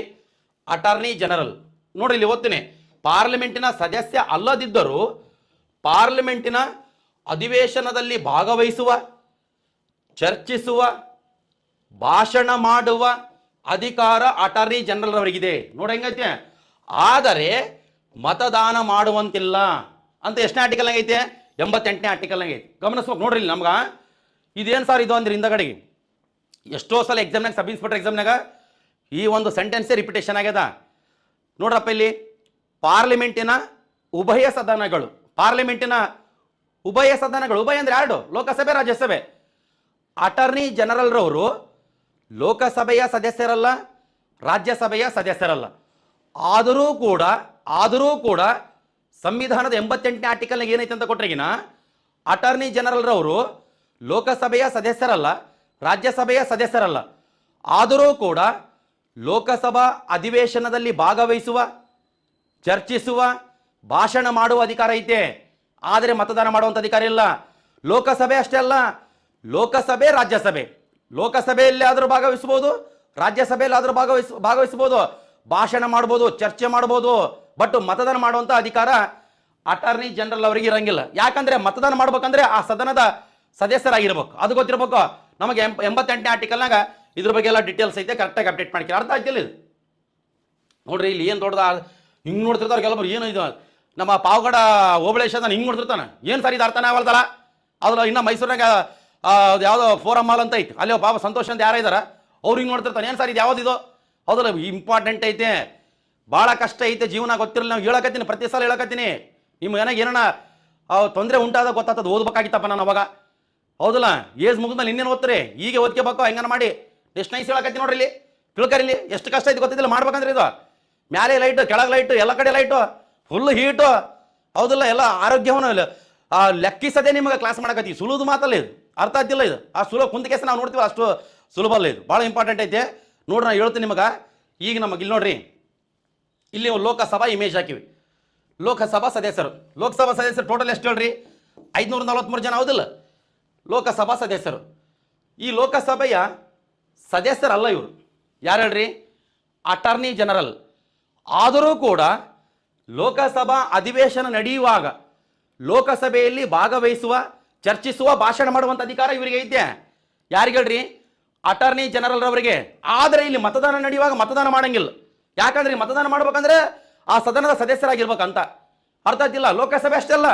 Attorney general. ನೋಡ್ರಿ ಇಲ್ಲಿ ಓದ್ತೀನಿ. ಪಾರ್ಲಿಮೆಂಟಿನ ಸದಸ್ಯ ಅಲ್ಲದಿದ್ದರೂ ಪಾರ್ಲಿಮೆಂಟಿನ ಅಧಿವೇಶನದಲ್ಲಿ ಭಾಗವಹಿಸುವ, ಚರ್ಚಿಸುವ, ಭಾಷಣ ಮಾಡುವ ಅಧಿಕಾರ ಅಟಾರ್ನಿ ಜನರಲ್ ಅವರಿಗಿದೆ. ನೋಡಿ ಹೆಂಗೈತೆ. ಆದರೆ ಮತದಾನ ಮಾಡುವಂತಿಲ್ಲ ಅಂತ ಎಷ್ಟನೇ ಆರ್ಟಿಕಲ್ ಐತೆ? 88ನೇ ಆರ್ಟಿಕಲ್ ಐತೆ. ಗಮನಿಸ್ಬೇಕು ನೋಡ್ರಿ. ಇಲ್ಲಿ ನಮ್ಗೆ ಇದೇನು ಸರ್ ಇದು ಅಂದ್ರೆ ಹಿಂದಗಡೆಗೆ ಎಷ್ಟೋ ಸಲ ಎಕ್ಸಾಮ್ನಾಗ, ಸಬ್ ಇನ್ಸ್ಪೆಕ್ಟರ್ ಎಕ್ಸಾಮ್ನಾಗ ಈ ಒಂದು ಸೆಂಟೆನ್ಸೇ ರಿಪಿಟೇಷನ್ ಆಗ್ಯದ. ನೋಡ್ರಪ್ಪ, ಇಲ್ಲಿ ಪಾರ್ಲಿಮೆಂಟಿನ ಉಭಯ ಸದನಗಳು, ಪಾರ್ಲಿಮೆಂಟಿನ ಉಭಯ ಸದನಗಳು, ಉಭಯ ಅಂದ್ರೆ 2, ಲೋಕಸಭೆ ರಾಜ್ಯಸಭೆ. ಅಟಾರ್ನಿ ಜನರಲ್ ರವರು ಲೋಕಸಭೆಯ ಸದಸ್ಯರಲ್ಲ, ರಾಜ್ಯಸಭೆಯ ಸದಸ್ಯರಲ್ಲ. ಆದರೂ ಕೂಡ ಸಂವಿಧಾನದ 88ನೇ ಆರ್ಟಿಕಲ್ನಾಗ ಏನೈತೆ ಅಂತ ಕೊಟ್ರೆಗಿನ ಅಟಾರ್ನಿ ಜನರಲ್ ರವರು ಲೋಕಸಭೆಯ ಸದಸ್ಯರಲ್ಲ, ರಾಜ್ಯಸಭೆಯ ಸದಸ್ಯರಲ್ಲ. ಆದರೂ ಕೂಡ ಲೋಕಸಭಾ ಅಧಿವೇಶನದಲ್ಲಿ ಭಾಗವಹಿಸುವ, ಚರ್ಚಿಸುವ, ಭಾಷಣ ಮಾಡುವ ಅಧಿಕಾರ ಐತೆ. ಆದರೆ ಮತದಾನ ಮಾಡುವಂಥ ಅಧಿಕಾರ ಇಲ್ಲ. ಲೋಕಸಭೆ ಅಷ್ಟೇ ಅಲ್ಲ, ಲೋಕಸಭೆ, ರಾಜ್ಯಸಭೆ. ಲೋಕಸಭೆಯಲ್ಲಿ ಆದರೂ ಭಾಗವಹಿಸಬಹುದು, ರಾಜ್ಯಸಭೆಯಲ್ಲಿ ಆದರೂ ಭಾಗವಹಿಸಬಹುದು, ಭಾಷಣ ಮಾಡ್ಬೋದು, ಚರ್ಚೆ ಮಾಡ್ಬೋದು. ಬಟ್ ಮತದಾನ ಮಾಡುವಂಥ ಅಧಿಕಾರ ಅಟಾರ್ನಿ ಜನರಲ್ ಅವರಿಗೆ ಇರಂಗಿಲ್ಲ. ಯಾಕಂದ್ರೆ ಮತದಾನ ಮಾಡ್ಬೇಕಂದ್ರೆ ಆ ಸದನದ ಸದಸ್ಯರಾಗಿರ್ಬೇಕು, ಅದು ಗೊತ್ತಿರ್ಬೇಕು. ನಮಗೆ 88ನೇ ಆರ್ಟಿಕಲ್ನಾಗ ಇದ್ರ ಬಗ್ಗೆ ಎಲ್ಲ ಡೀಟೇಲ್ಸ್ ಐತೆ, ಕರೆಕ್ಟಾಗಿ ಅಪ್ಡೇಟ್ ಮಾಡ್ತೀವಿ. ಅರ್ಥ ಆಯ್ತಿಲ್ಲ ಇದು? ನೋಡ್ರಿ, ಇಲ್ಲಿ ಏನು ದೊಡ್ಡದ ಹಿಂಗೆ ನೋಡ್ತಿರ್ತಾರೆ ಕೆಲವರು. ಏನು ಇದು ನಮ್ಮ ಪಾವಗಡ ಓಬಳೇಶ್ ಅದ ಹಿಂಗೆ ನೋಡ್ತಿರ್ತಾನೆ. ಏನು ಸರ್ ಇದು ಅರ್ಥನೇ ಆಗಲ್ದಲ್ಲ? ಅದ್ರ ಇನ್ನು ಮೈಸೂರಿನಾಗ ಯಾವುದೋ ಫೋರಮ್ ಮಾಲ್ ಅಂತ ಐತಿ, ಅಲ್ಲಿ ಪಾಪ ಸಂತೋಷ್ ಅಂತ ಯಾರು ಇದಾರ, ಅವ್ರು ಹಿಂಗೆ ನೋಡ್ತಿರ್ತಾನೆ. ಏನು ಸರ್ ಇದು ಯಾವುದಿದು? ಹೌದಲ್ಲ, ಇಂಪಾರ್ಟೆಂಟ್ ಐತೆ, ಭಾಳ ಕಷ್ಟ ಐತೆ ಜೀವನ. ಗೊತ್ತಿರಲಿಲ್ಲ, ನಾವು ಹೇಳಕತ್ತೀನಿ, ಪ್ರತಿ ಸಲ ಹೇಳಕತ್ತೀನಿ. ನಿಮ್ಗೆ ಏನಾಗ ತೊಂದರೆ ಉಂಟಾದಾಗ ಗೊತ್ತಾಗ್ತದೆ. ಓದ್ಬೇಕಾಗಿತ್ತಪ್ಪ ನಾನು ಅವಾಗ. ಹೌದಲ್ಲ, ಏಜ್ ಮುಗಿದ್ಮೇಲೆ ಇನ್ನೇನು ಓದ್ತಾರೆ, ಈಗ ಓದ್ಕೋಬೇಕು. ಹೆಂಗನ ಮಾಡಿ ಎಷ್ಟು ನೈಸ್ ಹೇಳಕತ್ತೀನಿ ನೋಡ್ರಿ. ಇಲ್ಲಿ ತಿಳ್ಕರಿಲಿ, ಎಷ್ಟು ಕಷ್ಟ ಐತೆ ಗೊತ್ತಿದ್ದಿಲ್ಲ ಮಾಡ್ಬೇಕಂದ್ರೆ. ಇದು ಮ್ಯಾಲೆ ಲೈಟು, ಕೆಳಗೆ ಲೈಟು, ಎಲ್ಲ ಕಡೆ ಲೈಟು, ಫುಲ್ ಹೀಟು. ಹೌದಲ್ಲ, ಎಲ್ಲ ಆರೋಗ್ಯವನ್ನು ಲೆಕ್ಕಿಸದೆ ನಿಮಗೆ ಕ್ಲಾಸ್ ಮಾಡಕತ್ತೀವಿ. ಸುಲಭ ಮಾತಲ್ಲ ಇದು, ಅರ್ಥ ಆಗ್ತಿಲ್ಲ ಇದು. ಆ ಸುಲಭ ಕುಂತಿಕೆಸ ನಾವು ನೋಡ್ತೀವಿ, ಅಷ್ಟು ಸುಲಭ ಅಲ್ಲ ಇದು, ಭಾಳ ಇಂಪಾರ್ಟೆಂಟ್ ಐತೆ. ನೋಡ್ರಿ, ನಾನು ಹೇಳ್ತೀನಿ ನಿಮಗೆ. ಈಗ ನಮಗೆ ಇಲ್ಲಿ ನೋಡ್ರಿ, ಇಲ್ಲಿ ಲೋಕಸಭಾ ಇಮೇಜ್ ಹಾಕಿವಿ. ಲೋಕಸಭಾ ಸದಸ್ಯರು ಟೋಟಲ್ ಎಷ್ಟು ಹೇಳ್ರಿ? 543 ಜನ. ಹೌದಿಲ್ಲ, ಲೋಕಸಭಾ ಸದಸ್ಯರು. ಈ ಲೋಕಸಭೆಯ ಸದಸ್ಯರಲ್ಲ ಇವರು. ಯಾರು ಹೇಳ್ರಿ? Attorney general. ಆದರೂ ಕೂಡ ಲೋಕಸಭಾ ಅಧಿವೇಶನ ನಡೆಯುವಾಗ ಲೋಕಸಭೆಯಲ್ಲಿ ಭಾಗವಹಿಸುವ, ಚರ್ಚಿಸುವ, ಭಾಷಣ ಮಾಡುವಂಥ ಅಧಿಕಾರ ಇವರಿಗೆ ಐತೆ. ಯಾರಿಗೆ ಹೇಳ್ರಿ? ಅಟಾರ್ನಿ ಜನರಲ್ ಅವರಿಗೆ. ಆದರೆ ಇಲ್ಲಿ ಮತದಾನ ನಡೆಯುವಾಗ ಮತದಾನ ಮಾಡಂಗಿಲ್ಲ. ಯಾಕಂದ್ರೆ ಮತದಾನ ಮಾಡ್ಬೇಕಂದ್ರೆ ಆ ಸದನದ ಸದಸ್ಯರಾಗಿರ್ಬೇಕಂತ. ಅರ್ಥ ಆಗ್ತಿಲ್ಲ? ಲೋಕಸಭೆ ಅಷ್ಟೇ ಅಲ್ಲ,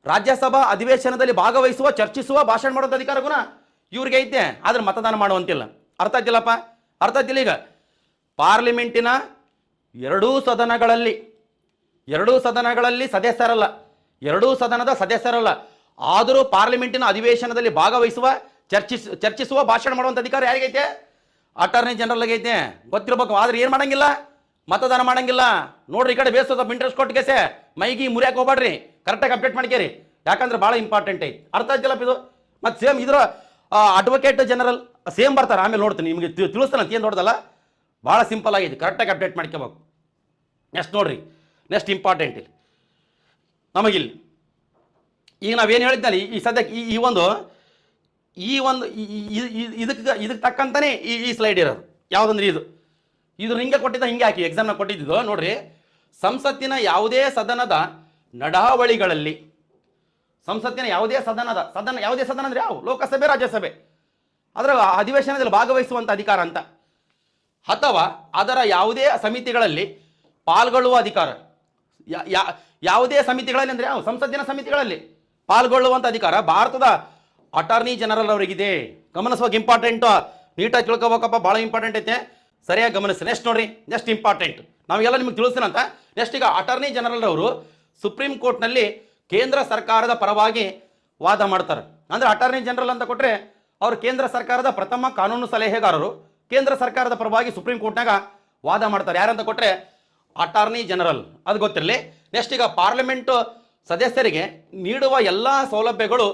ರಾಜ್ಯಸಭಾ ಅಧಿವೇಶನದಲ್ಲಿ ಭಾಗವಹಿಸುವ, ಚರ್ಚಿಸುವ, ಭಾಷಣ ಮಾಡುವಂಥ ಅಧಿಕಾರ ಗುಣ ಇವ್ರಿಗೆ ಐತೆ. ಆದ್ರೆ ಮತದಾನ ಮಾಡುವಂತಿಲ್ಲ. ಅರ್ಥ ಆಗ್ತಿಲ್ಲಪ್ಪ? ಅರ್ಥ ಆಗ್ತಿಲ್ಲ? ಈಗ ಪಾರ್ಲಿಮೆಂಟಿನ ಎರಡೂ ಸದನಗಳಲ್ಲಿ ಸದಸ್ಯರಲ್ಲ, ಎರಡೂ ಸದನದ ಸದಸ್ಯರಲ್ಲ. ಆದರೂ ಪಾರ್ಲಿಮೆಂಟಿನ ಅಧಿವೇಶನದಲ್ಲಿ ಭಾಗವಹಿಸುವ, ಚರ್ಚಿಸುವ, ಭಾಷಣ ಮಾಡುವಂಥ ಅಧಿಕಾರ ಯಾರಿಗೈತೆ? ಅಟಾರ್ನಿ ಜನರಲ್ಗೆ ಐತೆ. ಗೊತ್ತಿರ್ಬೇಕು. ಆದ್ರೆ ಏನು ಮಾಡಂಗಿಲ್ಲ? ಮತದಾನ ಮಾಡಂಗಿಲ್ಲ. ನೋಡ್ರಿ, ಈ ಕಡೆ ಬೇಸೋದ ಇಂಟ್ರೆಸ್ಟ್ ಕೊಟ್ಟಿಗೆಸೆ ಮೈಗಿ ಮುರಿಯಾಕೆ ಹೋಗ್ಬೇಡ್ರಿ, ಕರೆಕ್ಟಾಗಿ ಅಪ್ಡೇಟ್ ಮಾಡ್ಕೇರಿ. ಯಾಕಂದ್ರೆ ಭಾಳ ಇಂಪಾರ್ಟೆಂಟ್ ಐತಿ. ಅರ್ಥ ಆಗ್ತಿಲ್ಲಪ್ಪ ಇದು? ಮತ್ತು ಸೇಮ್ ಇದ್ರ ಅಡ್ವೊಕೇಟ್ ಜನರಲ್ ಸೇಮ್ ಬರ್ತಾರೆ. ಆಮೇಲೆ ನೋಡ್ತೀನಿ, ನಿಮಗೆ ತಿಳಿಸ್ತಾನೆ ಅಂತ. ಏನು ನೋಡ್ದಲ್ಲ, ಭಾಳ ಸಿಂಪಲ್ ಆಗಿದೆ, ಕರೆಕ್ಟಾಗಿ ಅಪ್ಡೇಟ್ ಮಾಡ್ಕೋಬೇಕು. ನೆಕ್ಸ್ಟ್ ನೋಡ್ರಿ, ನೆಕ್ಸ್ಟ್ ಇಂಪಾರ್ಟೆಂಟ್ ಇಲ್ಲಿ ನಮಗಿಲ್ಲಿ ಈಗ ನಾವೇನು ಹೇಳಿದ್ನಲ್ಲ, ಈ ಸದ್ಯಕ್ಕೆ ಇದಕ್ಕೆ ತಕ್ಕಂತಾನೆ ಈ ಸ್ಲೈಡ್ ಇರೋದು. ಯಾವುದಂದ್ರೆ ಇದು ಹಿಂಗೆ ಕೊಟ್ಟಿದ್ದ, ಹಿಂಗೆ ಹಾಕಿ ಎಕ್ಸಾಮ್ನಾಗ ಕೊಟ್ಟಿದ್ದು ನೋಡ್ರಿ. ಸಂಸತ್ತಿನ ಯಾವುದೇ ಸದನದ ನಡಾವಳಿಗಳಲ್ಲಿ, ಸಂಸತ್ತಿನ ಯಾವುದೇ ಸದನ ಅಂದ್ರೆ ಯಾವ? ಲೋಕಸಭೆ, ರಾಜ್ಯಸಭೆ. ಅದರ ಅಧಿವೇಶನದಲ್ಲಿ ಭಾಗವಹಿಸುವಂಥ ಅಧಿಕಾರ ಅಂತ. ಅಥವಾ ಅದರ ಯಾವುದೇ ಸಮಿತಿಗಳಲ್ಲಿ ಪಾಲ್ಗೊಳ್ಳುವ ಅಧಿಕಾರ. ಯಾವುದೇ ಸಮಿತಿಗಳಲ್ಲಿ ಅಂದರೆ ಯಾವ? ಸಂಸತ್ತಿನ ಸಮಿತಿಗಳಲ್ಲಿ ಪಾಲ್ಗೊಳ್ಳುವಂಥ ಅಧಿಕಾರ ಭಾರತದ ಅಟಾರ್ನಿ ಜನರಲ್ ಅವರಿಗಿದೆ. ಗಮನಿಸುವಾಗ ಇಂಪಾರ್ಟೆಂಟು, ನೀಟಾಗಿ ತಿಳ್ಕೊಬೇಕಪ್ಪ, ಭಾಳ ಇಂಪಾರ್ಟೆಂಟ್ ಐತೆ, ಸರಿಯಾಗಿ ಗಮನಿಸಿ. ನೆಕ್ಸ್ಟ್ ನೋಡ್ರಿ, ನೆಕ್ಸ್ಟ್ ಇಂಪಾರ್ಟೆಂಟ್ ನಾವೆಲ್ಲ ನಿಮಗೆ ತಿಳಿಸ್ತೀನಂತ. ನೆಕ್ಸ್ಟ್ ಈಗ ಅಟಾರ್ನಿ ಜನರಲ್ ಅವರು ಸುಪ್ರೀಂ ಕೋರ್ಟ್ನಲ್ಲಿ ಕೇಂದ್ರ ಸರ್ಕಾರದ ಪರವಾಗಿ ವಾದ ಮಾಡ್ತಾರೆ. ಅಂದ್ರೆ ಅಟಾರ್ನಿ ಜನರಲ್ ಅಂತ ಕೊಟ್ಟರೆ ಅವರು ಕೇಂದ್ರ ಸರ್ಕಾರದ ಪ್ರಥಮ ಕಾನೂನು ಸಲಹೆಗಾರರು, ಕೇಂದ್ರ ಸರ್ಕಾರದ ಪರವಾಗಿ ಸುಪ್ರೀಂ ಕೋರ್ಟ್ನಾಗ ವಾದ ಮಾಡ್ತಾರೆ. ಯಾರಂತ ಕೊಟ್ಟರೆ ಅಟಾರ್ನಿ ಜನರಲ್, ಅದು ಗೊತ್ತಿರಲಿ. ನೆಕ್ಸ್ಟ್ ಈಗ ಪಾರ್ಲಿಮೆಂಟ್ ಸದಸ್ಯರಿಗೆ ನೀಡುವ ಎಲ್ಲ ಸೌಲಭ್ಯಗಳು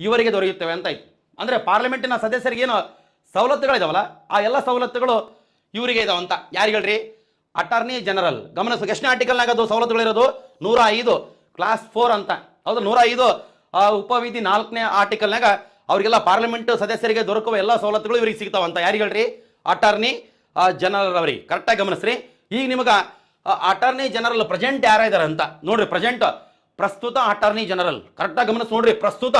ಇವರಿಗೆ ದೊರೆಯುತ್ತವೆ ಅಂತ ಆಯ್ತು. ಅಂದರೆ ಪಾರ್ಲಿಮೆಂಟಿನ ಸದಸ್ಯರಿಗೆ ಏನು ಸವಲತ್ತುಗಳಿದಾವಲ್ಲ ಆ ಎಲ್ಲ ಸವಲತ್ತುಗಳು ಇವರಿಗೆ ಇದಾವಂತ. ಯಾರಿಗೆ ಹೇಳ್ರಿ? Attorney general. ಗಮನಿಸಬೇಕು, ಎಷ್ಟನೇ ಆರ್ಟಿಕಲ್ನಾಗ ಅದು ಸವಲತ್ತುಗಳಿರೋದು? 105 ಕ್ಲಾಸ್ 4 ಅಂತ. ಹೌದು, 105 ಉಪವಿಧಿ 4ನೇ ಆರ್ಟಿಕಲ್ನಾಗ ಅವರಿಗೆಲ್ಲ ಪಾರ್ಲಿಮೆಂಟ್ ಸದಸ್ಯರಿಗೆ ದೊರಕುವ ಎಲ್ಲ ಸವಲತ್ತುಗಳು ಇವರಿಗೆ ಸಿಗ್ತಾವಂತ. ಯಾರಿಗೆ ಹೇಳ್ರಿ? ಅಟಾರ್ನಿ ಜನರಲ್ ಅವರಿಗೆ. ಕರೆಕ್ಟಾಗಿ ಗಮನಿಸ್ರಿ. ಈಗ ನಿಮಗೆ ಅಟಾರ್ನಿ ಜನರಲ್ ಪ್ರೆಸೆಂಟ್ ಯಾರ ಇದಾರೆ ಅಂತ ನೋಡ್ರಿ. ಪ್ರಸ್ತುತ ಅಟಾರ್ನಿ ಜನರಲ್, ಕರೆಕ್ಟಾಗಿ ಗಮನಿಸಿ ನೋಡ್ರಿ. ಪ್ರಸ್ತುತ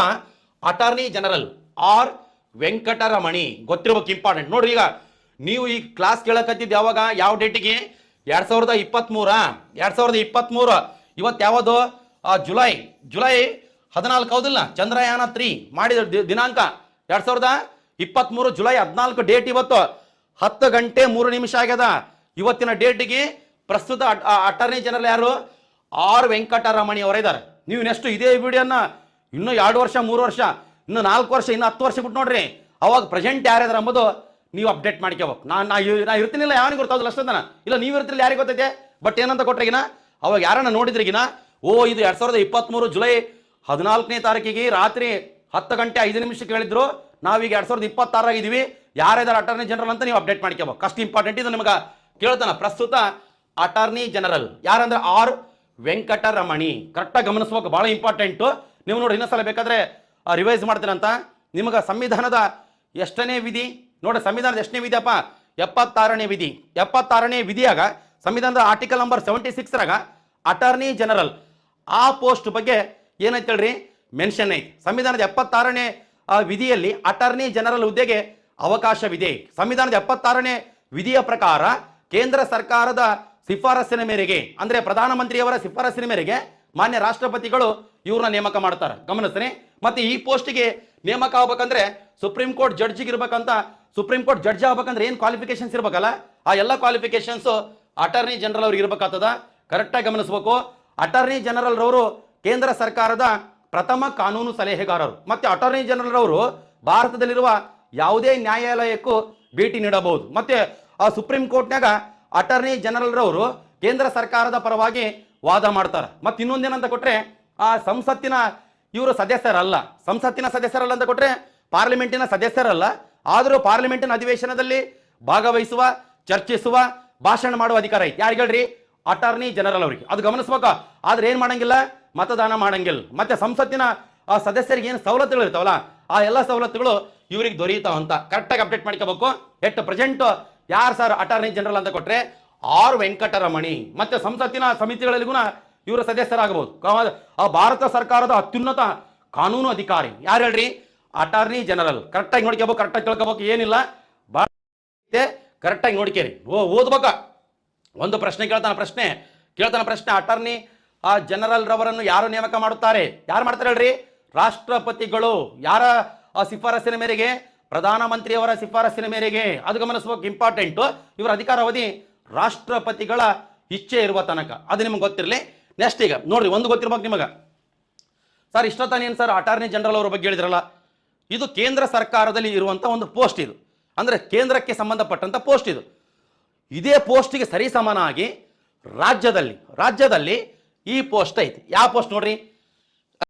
ಅಟಾರ್ನಿ ಜನರಲ್ ಆರ್ ವೆಂಕಟರಮಣಿ. ಗೊತ್ತಿರ್ಬೇಕು, ಇಂಪಾರ್ಟೆಂಟ್ ನೋಡ್ರಿ. ಈಗ ನೀವು ಈ ಕ್ಲಾಸ್ ಕೇಳಕತ್ತಿದ್ದು ಯಾವಾಗ, ಯಾವ ಡೇಟಿಗೆ? 2023. ಇವತ್ತು ಯಾವುದು? ಜುಲೈ 14 ಹೌದಿಲ್ಲ? ಚಂದ್ರಯಾನ 3 ಮಾಡಿದ ದಿನಾಂಕ 2023 ಜುಲೈ 14 ಡೇಟ್. ಇವತ್ತು 10 ಗಂಟೆ 3 ನಿಮಿಷ ಆಗ್ಯದ. ಇವತ್ತಿನ ಡೇಟಿಗೆ ಪ್ರಸ್ತುತ ಅಟಾರ್ನಿ ಜನರಲ್ ಯಾರು? ಆರ್ ವೆಂಕಟರಮಣಿ ಅವರಿದ್ದಾರೆ. ನೀವು ನೆಕ್ಸ್ಟ್ ಇದೇ ವಿಡಿಯೋನ ಇನ್ನೂ 2 ವರ್ಷ 3 ವರ್ಷ ಇನ್ನು 4 ವರ್ಷ ಇನ್ನು 10 ವರ್ಷ ಬಿಟ್ಟು ನೋಡ್ರಿ, ಅವಾಗ ಪ್ರೆಸೆಂಟ್ ಯಾರಿದಾರೆ ಅಂಬೋದು ನೀವು ಅಪ್ಡೇಟ್ ಮಾಡ್ಕೋಬೇಕು. ನಾ ಇರ್ತೀನಿಲ್ಲ, ಯಾವನಿಗೆ ಗೊತ್ತಾಗಲ್ಲ ಅಷ್ಟಂತನ. ಇಲ್ಲ ನೀವು ಇರ್ತಿಲ್ಲ, ಯಾರಿಗೆ ಗೊತ್ತೈತೆ? ಬಟ್ ಏನಂತ ಕೊಟ್ರೆಗಿನ ಅವಾಗ ಯಾರನ್ನ ನೋಡಿದ್ರಿಗಿನ, ಓ ಇದು 2023 ಜುಲೈ 14ನೇ ತಾರೀಕಿಗೆ ರಾತ್ರಿ 10 ಗಂಟೆ 5 ನಿಮಿಷಕ್ಕೆ ಹೇಳಿದ್ರು, ನಾವೀಗ 2026 ಆಗಿದ್ದೀವಿ, ಯಾರಿದಾರೆ ಅಟಾರ್ನಿ ಜನರಲ್ ಅಂತ ನೀವು ಅಪ್ಡೇಟ್ ಮಾಡ್ಕೋಬೇಕು. ಅಷ್ಟು ಇಂಪಾರ್ಟೆಂಟ್ ಇದು ನಿಮಗೆ ಕೇಳ್ತಾನ. ಪ್ರಸ್ತುತ ಅಟಾರ್ನಿ ಜನರಲ್ ಯಾರಂದ್ರೆ ಆರ್ ವೆಂಕಟರಮಣಿ. ಕರೆಕ್ಟಾಗಿ ಗಮನಿಸ್ಬೇಕು, ಭಾಳ ಇಂಪಾರ್ಟೆಂಟು. ನೀವು ನೋಡಿ, ಇನ್ನೊಂದ್ಸಲ ಬೇಕಾದ್ರೆ ರಿವೈಸ್ ಮಾಡ್ತೀನಂತ. ನಿಮಗೆ ಸಂವಿಧಾನದ ಎಷ್ಟನೇ ವಿಧಿ ನೋಡಿ? ಸಂವಿಧಾನದ ಎಷ್ಟನೇ ವಿಧಿಯಪ್ಪ? 76ನೇ ವಿಧಿ. 76ನೇ ವಿಧಿಯಾಗ ಸಂವಿಧಾನದ ಆರ್ಟಿಕಲ್ ನಂಬರ್ 76ರಾಗ ಅಟಾರ್ನಿ ಜನರಲ್ ಆ ಪೋಸ್ಟ್ ಬಗ್ಗೆ ಏನೈತೆ ಹೇಳ್ರಿ? ಮೆನ್ಷನ್ ಐತಿ. ಸಂವಿಧಾನದ 76ನೇ ವಿಧಿಯಲ್ಲಿ ಅಟಾರ್ನಿ ಜನರಲ್ ಹುದ್ದೆಗೆ ಅವಕಾಶವಿದೆ. ಸಂವಿಧಾನದ 76ನೇ ವಿಧಿಯ ಪ್ರಕಾರ ಕೇಂದ್ರ ಸರ್ಕಾರದ ಶಿಫಾರಸ್ಸಿನ ಮೇರೆಗೆ, ಅಂದ್ರೆ ಪ್ರಧಾನಮಂತ್ರಿಯವರ ಶಿಫಾರಸ್ಸಿನ ಮೇರೆಗೆ ಮಾನ್ಯ ರಾಷ್ಟ್ರಪತಿಗಳು ಇವ್ರನ್ನ ನೇಮಕ ಮಾಡ್ತಾರೆ. ಗಮನಿಸ್ತೀನಿ. ಮತ್ತೆ ಈ ಪೋಸ್ಟ್ಗೆ ನೇಮಕ ಆಗ್ಬೇಕಂದ್ರೆ ಸುಪ್ರೀಂ ಕೋರ್ಟ್ ಜಡ್ಜಿಗೆ ಇರ್ಬೇಕಂತ. ಸುಪ್ರೀಂ ಕೋರ್ಟ್ ಜಡ್ಜ್ ಆಗ್ಬೇಕಂದ್ರೆ ಏನು ಕ್ವಾಲಿಫಿಕೇಶನ್ಸ್ ಇರ್ಬೇಕಲ್ಲ, ಆ ಎಲ್ಲ ಕ್ವಾಲಿಫಿಕೇಶನ್ಸ್ ಅಟಾರ್ನಿ ಜನರಲ್ ಅವ್ರಿಗೆ ಇರ್ಬೇಕಾಗ್ತದ. ಕರೆಕ್ಟಾಗಿ ಗಮನಿಸಬೇಕು. ಅಟಾರ್ನಿ ಜನರಲ್ ರವರು ಕೇಂದ್ರ ಸರ್ಕಾರದ ಪ್ರಥಮ ಕಾನೂನು ಸಲಹೆಗಾರರು. ಮತ್ತೆ ಅಟಾರ್ನಿ ಜನರಲ್ ರವರು ಭಾರತದಲ್ಲಿರುವ ಯಾವುದೇ ನ್ಯಾಯಾಲಯಕ್ಕೂ ಭೇಟಿ ನೀಡಬಹುದು. ಮತ್ತೆ ಆ ಸುಪ್ರೀಂ ಕೋರ್ಟ್ನಾಗ ಅಟಾರ್ನಿ ಜನರಲ್ ರವರು ಕೇಂದ್ರ ಸರ್ಕಾರದ ಪರವಾಗಿ ವಾದ ಮಾಡ್ತಾರೆ. ಮತ್ತೆ ಇನ್ನೊಂದೇನಂತ ಕೊಟ್ರೆ ಆ ಸಂಸತ್ತಿನ ಇವರು ಸದಸ್ಯರಲ್ಲ. ಸಂಸತ್ತಿನ ಸದಸ್ಯರಲ್ಲ ಅಂತ ಕೊಟ್ರೆ ಪಾರ್ಲಿಮೆಂಟಿನ ಸದಸ್ಯರಲ್ಲ. ಆದರೂ ಪಾರ್ಲಿಮೆಂಟಿನ ಅಧಿವೇಶನದಲ್ಲಿ ಭಾಗವಹಿಸುವ, ಚರ್ಚಿಸುವ, ಭಾಷಣ ಮಾಡುವ ಅಧಿಕಾರ ಐತಿ. ಯಾರಿಗೆ ಹೇಳ್ರಿ? ಅಟಾರ್ನಿ ಜನರಲ್ ಅವರಿಗೆ. ಅದು ಗಮನಿಸ್ಬೇಕಾ. ಆದ್ರೆ ಏನ್ ಮಾಡಂಗಿಲ್ಲ? ಮತದಾನ ಮಾಡಂಗಿಲ್ಲ. ಮತ್ತೆ ಸಂಸತ್ತಿನ ಸದಸ್ಯರಿಗೆ ಏನು ಸವಲತ್ತುಗಳು ಇರ್ತಾವಲ್ಲ ಆ ಎಲ್ಲ ಸವಲತ್ತುಗಳು ಇವ್ರಿಗೆ ದೊರೆಯುತ್ತಾವಂತ. ಕರೆಕ್ಟಾಗಿ ಅಪ್ಡೇಟ್ ಮಾಡ್ಕೋಬೇಕು. ಎಟ್ ಪ್ರೆಸೆಂಟ್ ಯಾರು ಸರ್ ಅಟಾರ್ನಿ ಜನರಲ್ ಅಂತ ಕೊಟ್ರೆ ಆರ್ ವೆಂಕಟರಮಣಿ. ಮತ್ತೆ ಸಂಸತ್ತಿನ ಸಮಿತಿಗಳಿಗೂ ಇವರ ಸದಸ್ಯರಾಗಬಹುದು. ಆ ಭಾರತ ಸರ್ಕಾರದ ಅತ್ಯುನ್ನತ ಕಾನೂನು ಅಧಿಕಾರಿ ಯಾರು ಹೇಳ್ರಿ? Attorney general. ಕರೆಕ್ಟಾಗಿ ನೋಡ್ಕೋಬೇಕು, ಕರೆಕ್ಟಾಗಿ ತಿಳ್ಕೋಬೇಕು. ಏನಿಲ್ಲ, ಕರೆಕ್ಟಾಗಿ ನೋಡ್ಕೇರಿ. ಓದ್ಬೇಕ. ಒಂದು ಪ್ರಶ್ನೆ ಕೇಳ್ತಾನ ಪ್ರಶ್ನೆ ಅಟಾರ್ನಿ ಜನರಲ್ ರವರನ್ನು ಯಾರು ನೇಮಕ ಮಾಡುತ್ತಾರೆ? ಯಾರು ಮಾಡ್ತಾರೆ ಹೇಳ್ರಿ? ರಾಷ್ಟ್ರಪತಿಗಳು. ಯಾರ ಶಿಫಾರಸ್ಸಿನ ಮೇರೆಗೆ? ಪ್ರಧಾನಮಂತ್ರಿಯವರ ಶಿಫಾರಸ್ಸಿನ ಮೇರೆಗೆ. ಅದು ಗಮನಿಸಬೇಕು, ಇಂಪಾರ್ಟೆಂಟು. ಇವರ ಅಧಿಕಾರಾವಧಿ ರಾಷ್ಟ್ರಪತಿಗಳ ಇಚ್ಛೆ ಇರುವ ತನಕ. ಅದು ನಿಮ್ಗೆ ಗೊತ್ತಿರಲಿ. ನೆಕ್ಸ್ಟ್ ಈಗ ನೋಡ್ರಿ, ಒಂದು ಗೊತ್ತಿರ್ಬೇಕು ನಿಮಗೆ. ಸರ್ ಇಷ್ಟೊತ್ತಾನೇನು ಸರ್ ಅಟಾರ್ನಿ ಜನರಲ್ ಅವರ ಬಗ್ಗೆ ಹೇಳಿದ್ರಲ್ಲ, ಇದು ಕೇಂದ್ರ ಸರ್ಕಾರದಲ್ಲಿ ಇರುವಂಥ ಒಂದು ಪೋಸ್ಟ್. ಇದು ಅಂದರೆ ಕೇಂದ್ರಕ್ಕೆ ಸಂಬಂಧಪಟ್ಟಂಥ ಪೋಸ್ಟ್. ಇದೇ ಪೋಸ್ಟಿಗೆ ಸರಿ ಸಮಾನಾಗಿ ರಾಜ್ಯದಲ್ಲಿ ಈ ಪೋಸ್ಟ್ ಐತಿ. ಯಾವ ಪೋಸ್ಟ್ ನೋಡ್ರಿ?